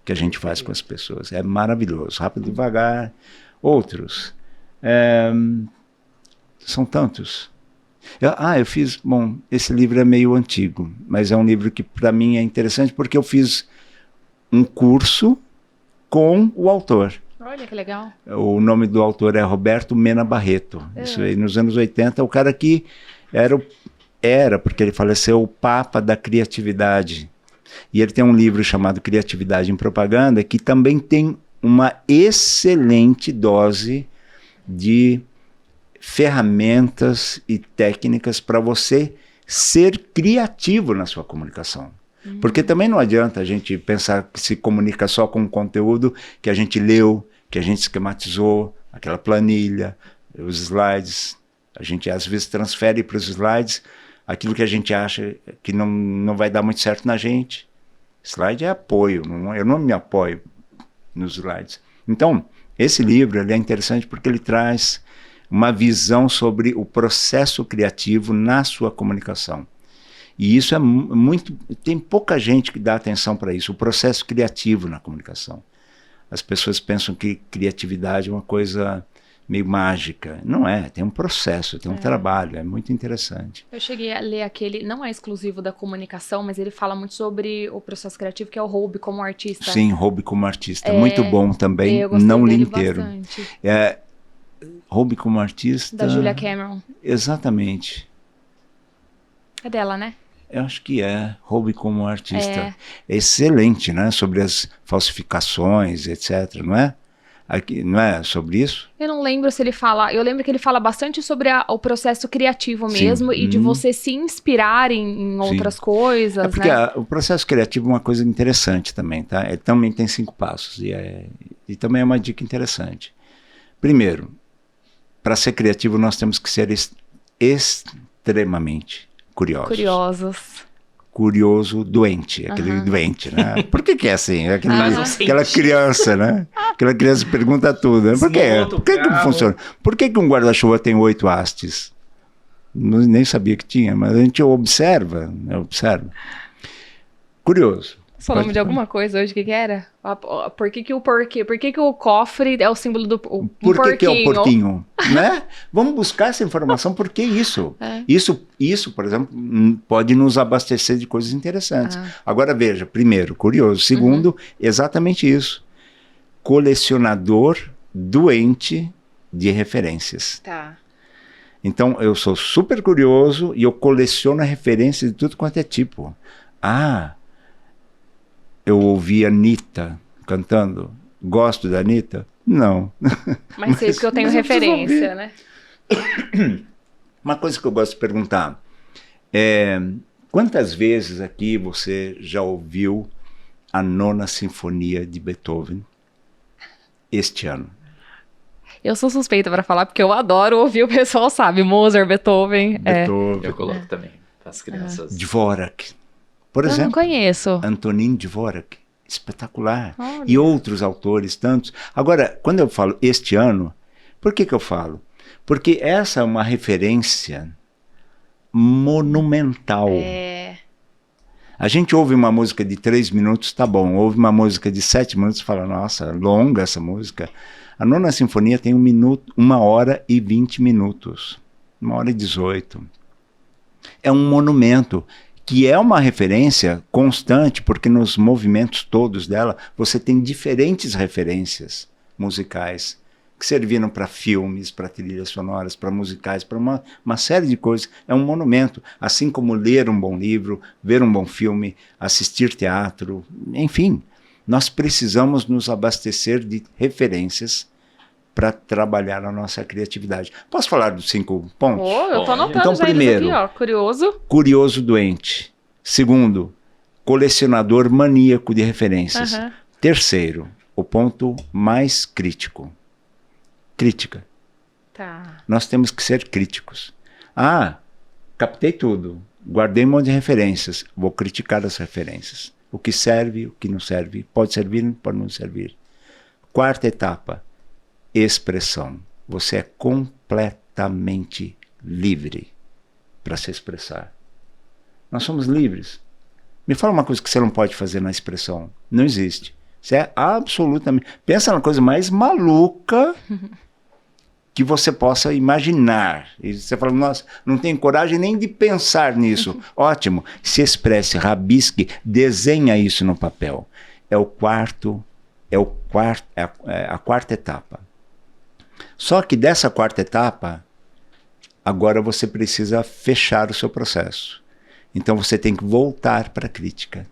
que a gente faz com as pessoas. É maravilhoso. Rápido e Devagar. Outros. São tantos. Eu fiz... Bom, esse livro é meio antigo, mas é um livro que para mim é interessante porque eu fiz um curso com o autor. Olha que legal. O nome do autor é Roberto Mena Barreto. Isso aí, nos anos 80, o cara que era, porque ele faleceu, o papa da criatividade. E ele tem um livro chamado Criatividade em Propaganda, que também tem uma excelente dose de ferramentas e técnicas para você ser criativo na sua comunicação. Porque também não adianta a gente pensar que se comunica só com o conteúdo que a gente leu, que a gente esquematizou, aquela planilha, os slides. A gente às vezes transfere para os slides aquilo que a gente acha que não vai dar muito certo na gente. Slide é apoio, eu não me apoio nos slides. Então, esse livro ele é interessante porque ele traz uma visão sobre o processo criativo na sua comunicação. E isso é muito... Tem pouca gente que dá atenção para isso, o processo criativo na comunicação. As pessoas pensam que criatividade é uma coisa meio mágica. Não é, tem um processo, tem um trabalho, é muito interessante. Eu cheguei a ler aquele, não é exclusivo da comunicação, mas ele fala muito sobre o processo criativo, que é o Hobby como artista. Sim, Hobby como artista. Muito bom também, não li inteiro. Hobby como artista... Da Julia Cameron. Exatamente. É dela, né? Eu acho que Hobby como artista. É excelente, né? Sobre as falsificações, etc, não é? Aqui, não é sobre isso? Eu não lembro se ele fala... Eu lembro que ele fala bastante sobre o processo criativo mesmo. Sim. E de você se inspirar em outras coisas, porque né? O processo criativo é uma coisa interessante também, tá? Ele também tem 5 passos. E também é uma dica interessante. Primeiro, para ser criativo nós temos que ser extremamente curiosos. Curioso, doente, aquele doente, né? Por que é assim? Aquela criança, né? Aquela criança pergunta tudo, né? Por quê? Por que funciona? Por que um guarda-chuva tem 8 hastes? Nem sabia que tinha, mas a gente observa, né? Observa. Curioso. Falamos de alguma coisa hoje, o que era? Por que o porquê? Por que o cofre é o símbolo do Por que é o porquinho? Né? Vamos buscar essa informação, por que isso? Isso, por exemplo, pode nos abastecer de coisas interessantes. Agora veja, primeiro, curioso. Segundo, exatamente isso. Colecionador doente de referências. Tá. Então, eu sou super curioso e eu coleciono referências de tudo quanto é tipo. Eu ouvi a Anitta cantando. Gosto da Anitta? Não. Mas sei porque eu tenho referência, né? Uma coisa que eu gosto de perguntar é: quantas vezes aqui você já ouviu a Nona Sinfonia de Beethoven este ano? Eu sou suspeita para falar, porque eu adoro ouvir, o pessoal sabe, Mozart, Beethoven. Eu coloco também, para as crianças. Dvorak. Por exemplo, eu não conheço. Antonin Dvorak, espetacular. Olha. E outros autores, tantos. Agora, quando eu falo este ano, por que eu falo? Porque essa é uma referência monumental. A gente ouve uma música de 3 minutos, tá bom. Ouve uma música de 7 minutos, fala, nossa, longa essa música. A Nona Sinfonia tem 1 hora e 20 minutos. 1 hora e 18. É um monumento, que é uma referência constante, porque nos movimentos todos dela, você tem diferentes referências musicais, que serviram para filmes, para trilhas sonoras, para musicais, para uma série de coisas. É um monumento, assim como ler um bom livro, ver um bom filme, assistir teatro, enfim. Nós precisamos nos abastecer de referências para trabalhar a nossa criatividade. Posso falar dos 5 pontos? Eu tô anotando então, já primeiro, eles aqui, ó. Curioso. Curioso doente. Segundo, colecionador maníaco de referências. Terceiro, o ponto mais crítico. Crítica. Tá. Nós temos que ser críticos. Captei tudo. Guardei um monte de referências. Vou criticar as referências. O que serve, o que não serve. Pode servir, pode não servir. Quarta etapa. Expressão. Você é completamente livre para se expressar. Nós somos livres. Me fala uma coisa que você não pode fazer na expressão. Não existe. Você é absolutamente... Pensa na coisa mais maluca que você possa imaginar. E você fala, nossa, não tenho coragem nem de pensar nisso. Ótimo. Se expresse, rabisque, desenha isso no papel. É a quarta etapa. Só que dessa quarta etapa, agora você precisa fechar o seu processo. Então você tem que voltar para a crítica.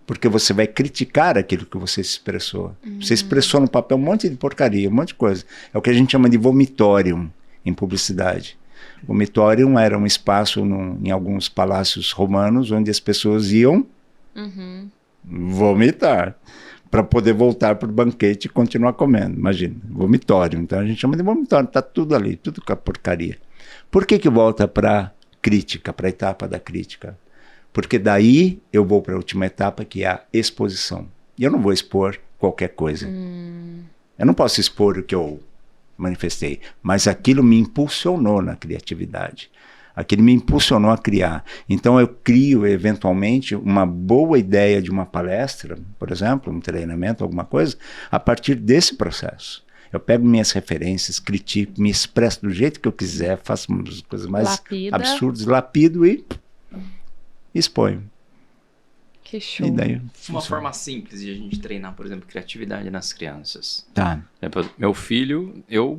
Porque você vai criticar aquilo que você expressou. Você expressou no papel um monte de porcaria, um monte de coisa. É o que a gente chama de vomitorium em publicidade. Vomitorium era um espaço em alguns palácios romanos onde as pessoas iam vomitar para poder voltar para o banquete e continuar comendo. Imagina, vomitório. Então a gente chama de vomitório, está tudo ali, tudo com a porcaria. Por que volta para a crítica, para a etapa da crítica? Porque daí eu vou para a última etapa, que é a exposição. E eu não vou expor qualquer coisa. Eu não posso expor o que eu manifestei, mas aquilo me impulsionou na criatividade. Aquilo me impulsionou a criar. Então eu crio, eventualmente, uma boa ideia de uma palestra, por exemplo, um treinamento, alguma coisa, a partir desse processo. Eu pego minhas referências, critico, me expresso do jeito que eu quiser, faço uma das coisas mais absurdas, lapido e exponho. Que show. E daí, uma forma simples de a gente treinar, por exemplo, criatividade nas crianças. Tá. Meu filho, eu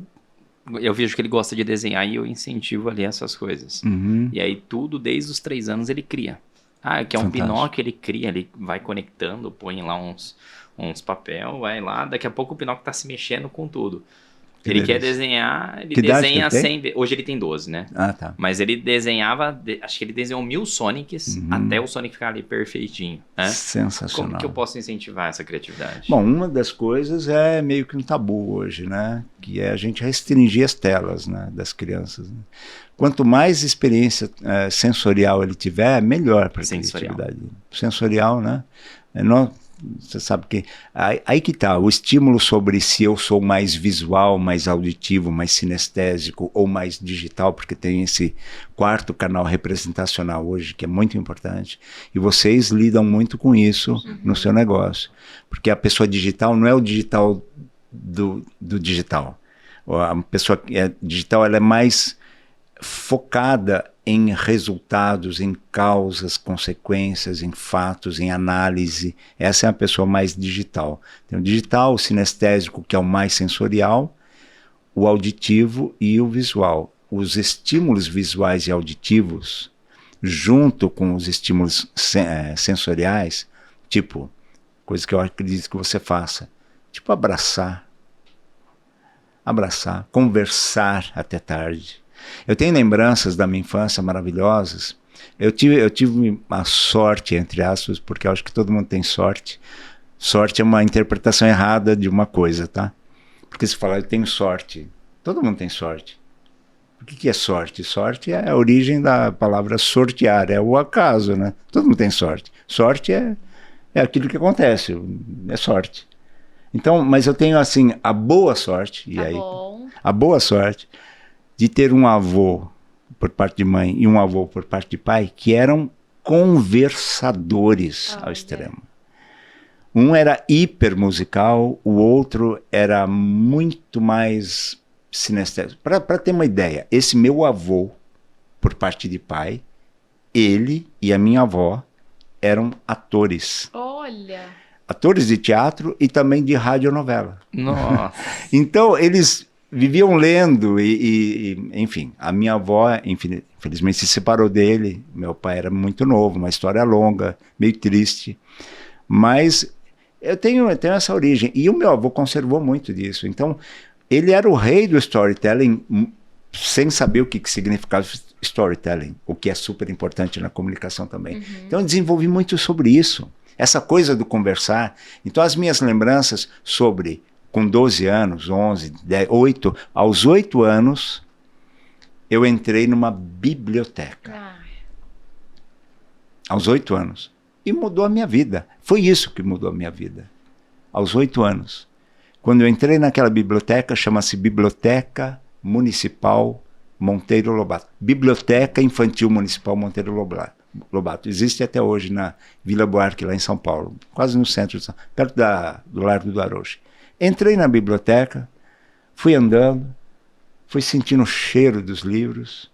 vejo que ele gosta de desenhar e eu incentivo ali essas coisas. E aí tudo, desde os 3 anos, ele cria. Quer um Pinóquio, ele cria, ele vai conectando, põe lá uns papel, vai lá, daqui a pouco o Pinóquio tá se mexendo com tudo. Ele quer desenhar, ele desenha 100 vezes. Hoje ele tem 12, né? Tá. Mas ele desenhava, acho que ele desenhou 1000 Sonics até o Sonic ficar ali perfeitinho. Né? Sensacional. Como que eu posso incentivar essa criatividade? Bom, uma das coisas é meio que um tabu hoje, né? Que é a gente restringir as telas, né, das crianças. Né? Quanto mais experiência sensorial ele tiver, melhor para a criatividade. Sensorial, né? Você sabe que aí que tá, o estímulo sobre se eu sou mais visual, mais auditivo, mais sinestésico ou mais digital, porque tem esse quarto canal representacional hoje, que é muito importante, e vocês lidam muito com isso no seu negócio, porque a pessoa digital não é o digital do digital. A pessoa digital, ela é mais focada em resultados, em causas, consequências, em fatos, em análise. Essa é a pessoa mais digital. Tem o digital, o sinestésico, que é o mais sensorial, o auditivo e o visual. Os estímulos visuais e auditivos, junto com os estímulos sensoriais, tipo, coisa que eu acredito que você faça, tipo abraçar, conversar até tarde. Eu tenho lembranças da minha infância maravilhosas. Eu tive a sorte, entre aspas, porque eu acho que todo mundo tem sorte. Sorte é uma interpretação errada de uma coisa, tá? Porque se falar eu tenho sorte, todo mundo tem sorte. O que é sorte? Sorte é a origem da palavra sortear, é o acaso, né? Todo mundo tem sorte. Sorte é aquilo que acontece, é sorte. Então, mas eu tenho assim a boa sorte, a boa sorte de ter um avô por parte de mãe e um avô por parte de pai que eram conversadores ao extremo. Um era hiper musical, o outro era muito mais sinestésico. Para ter uma ideia, esse meu avô por parte de pai, ele e a minha avó eram atores. Olha! Atores de teatro e também de radionovela. Nossa! Então, eles viviam lendo enfim, a minha avó, infelizmente, se separou dele. Meu pai era muito novo, uma história longa, meio triste. Mas eu tenho essa origem. E o meu avô conservou muito disso. Então, ele era o rei do storytelling, sem saber o que significava storytelling, o que é super importante na comunicação também. Então, eu desenvolvi muito sobre isso. Essa coisa do conversar. Então, as minhas lembranças sobre, com 12 anos, 11, 10, 8, aos 8 anos, eu entrei numa biblioteca. Aos 8 anos. E mudou a minha vida. Foi isso que mudou a minha vida. Aos 8 anos. Quando eu entrei naquela biblioteca, chama-se Biblioteca Municipal Monteiro Lobato. Biblioteca Infantil Municipal Monteiro Lobato. Existe até hoje na Vila Buarque, lá em São Paulo, quase no centro de São Paulo, perto do Largo do Arouche. Entrei na biblioteca, fui andando, fui sentindo o cheiro dos livros,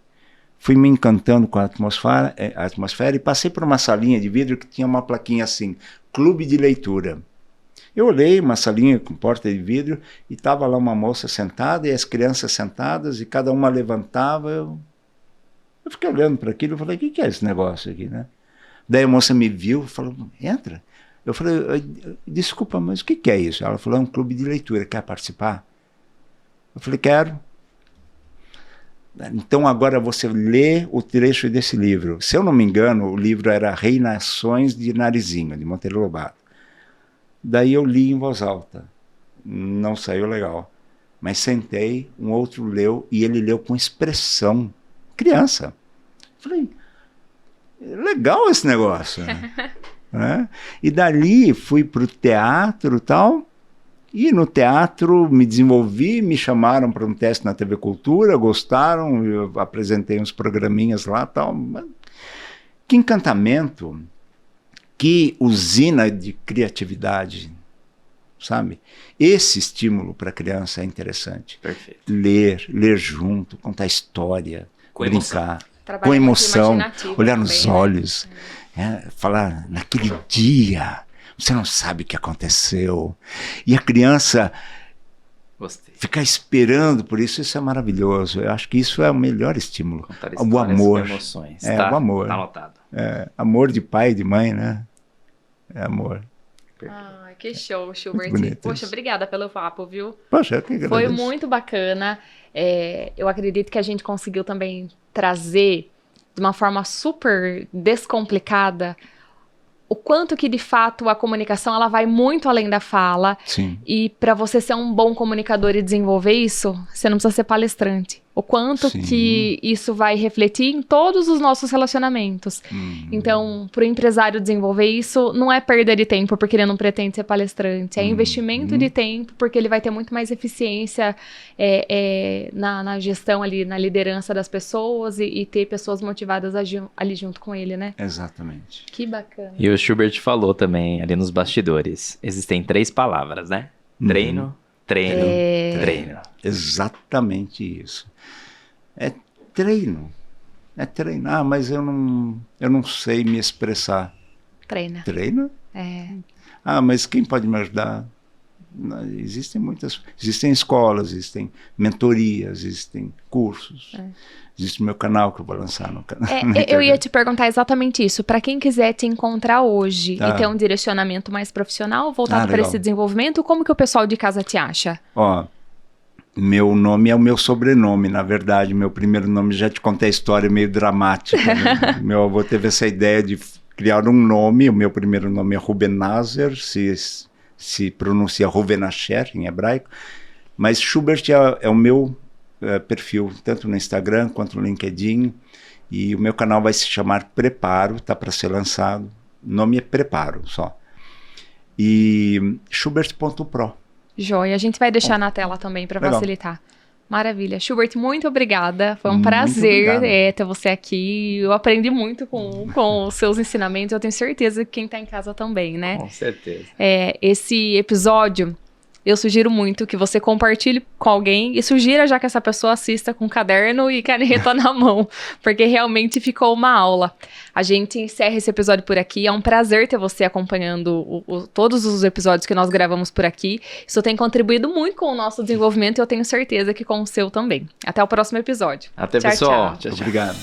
fui me encantando com a atmosfera e passei por uma salinha de vidro que tinha uma plaquinha assim, Clube de Leitura. Eu olhei uma salinha com porta de vidro e estava lá uma moça sentada e as crianças sentadas e cada uma levantava. Eu fiquei olhando para aquilo e falei, o que é esse negócio aqui, né? Daí a moça me viu e falou, entra. Eu falei, desculpa, mas o que é isso? Ela falou, é um clube de leitura, quer participar? Eu falei, quero. Então agora você lê o trecho desse livro. Se eu não me engano, o livro era Reinações de Narizinho, de Monteiro Lobato. Daí eu li em voz alta. Não saiu legal. Mas sentei, um outro leu, e ele leu com expressão. Criança. Falei, legal esse negócio. Né? E dali fui para o teatro e tal, e no teatro me desenvolvi, me chamaram para um teste na TV Cultura, gostaram, eu apresentei uns programinhas lá e tal. Que encantamento, que usina de criatividade, sabe? Esse estímulo para a criança é interessante. Perfeito. Ler junto, contar história, brincar, Trabalhar com emoção, olhar também, nos olhos, falar naquele dia, você não sabe o que aconteceu. E a criança ficar esperando por isso, isso é maravilhoso. Eu acho que isso é o melhor estímulo. O amor. Emoções. O amor. Tá anotado. Amor de pai e de mãe, né? É amor. Que show, Schubert. Poxa, obrigada pelo papo, viu? Poxa, que agradeço. Foi muito bacana. Eu acredito que a gente conseguiu também trazer de uma forma super descomplicada o quanto que de fato a comunicação ela vai muito além da fala. Sim. E para você ser um bom comunicador e desenvolver isso, você não precisa ser palestrante. O quanto que isso vai refletir em todos os nossos relacionamentos. Então, para o empresário desenvolver isso, não é perda de tempo porque ele não pretende ser palestrante. É investimento de tempo porque ele vai ter muito mais eficiência na gestão ali, na liderança das pessoas e ter pessoas motivadas ali junto com ele, né? Exatamente. Que bacana. E o Schubert falou também ali nos bastidores. Existem 3 palavras, né? Treino, treino. Exatamente isso. É treino. Ah, mas eu não sei me expressar. Treina. Treina? Ah, mas quem pode me ajudar? Existem escolas, existem mentorias, existem cursos. Existe o meu canal que eu vou lançar no canal. Eu ia te perguntar exatamente isso. Para quem quiser te encontrar hoje e ter um direcionamento mais profissional voltado para esse desenvolvimento, como que o pessoal de casa te acha? Meu nome é o meu sobrenome, na verdade. Meu primeiro nome, já te contei a história, meio dramática. Né? Meu avô teve essa ideia de criar um nome. O meu primeiro nome é Ruben Nazer, se pronuncia Ruvenasher em hebraico. Mas Schubert é o meu perfil, tanto no Instagram quanto no LinkedIn. E o meu canal vai se chamar Preparo, está para ser lançado. O nome é Preparo só. E Schubert.pro. Joia, a gente vai deixar na tela também para facilitar. Maravilha. Schubert, muito obrigada. Foi um prazer ter você aqui. Eu aprendi muito com os seus ensinamentos. Eu tenho certeza que quem está em casa também, né? Com certeza. Esse episódio, eu sugiro muito que você compartilhe com alguém e sugira já que essa pessoa assista com caderno e caneta na mão, porque realmente ficou uma aula. A gente encerra esse episódio por aqui. É um prazer ter você acompanhando todos os episódios que nós gravamos por aqui. Isso tem contribuído muito com o nosso desenvolvimento e eu tenho certeza que com o seu também. Até o próximo episódio. Até, pessoal. Tchau. Obrigado.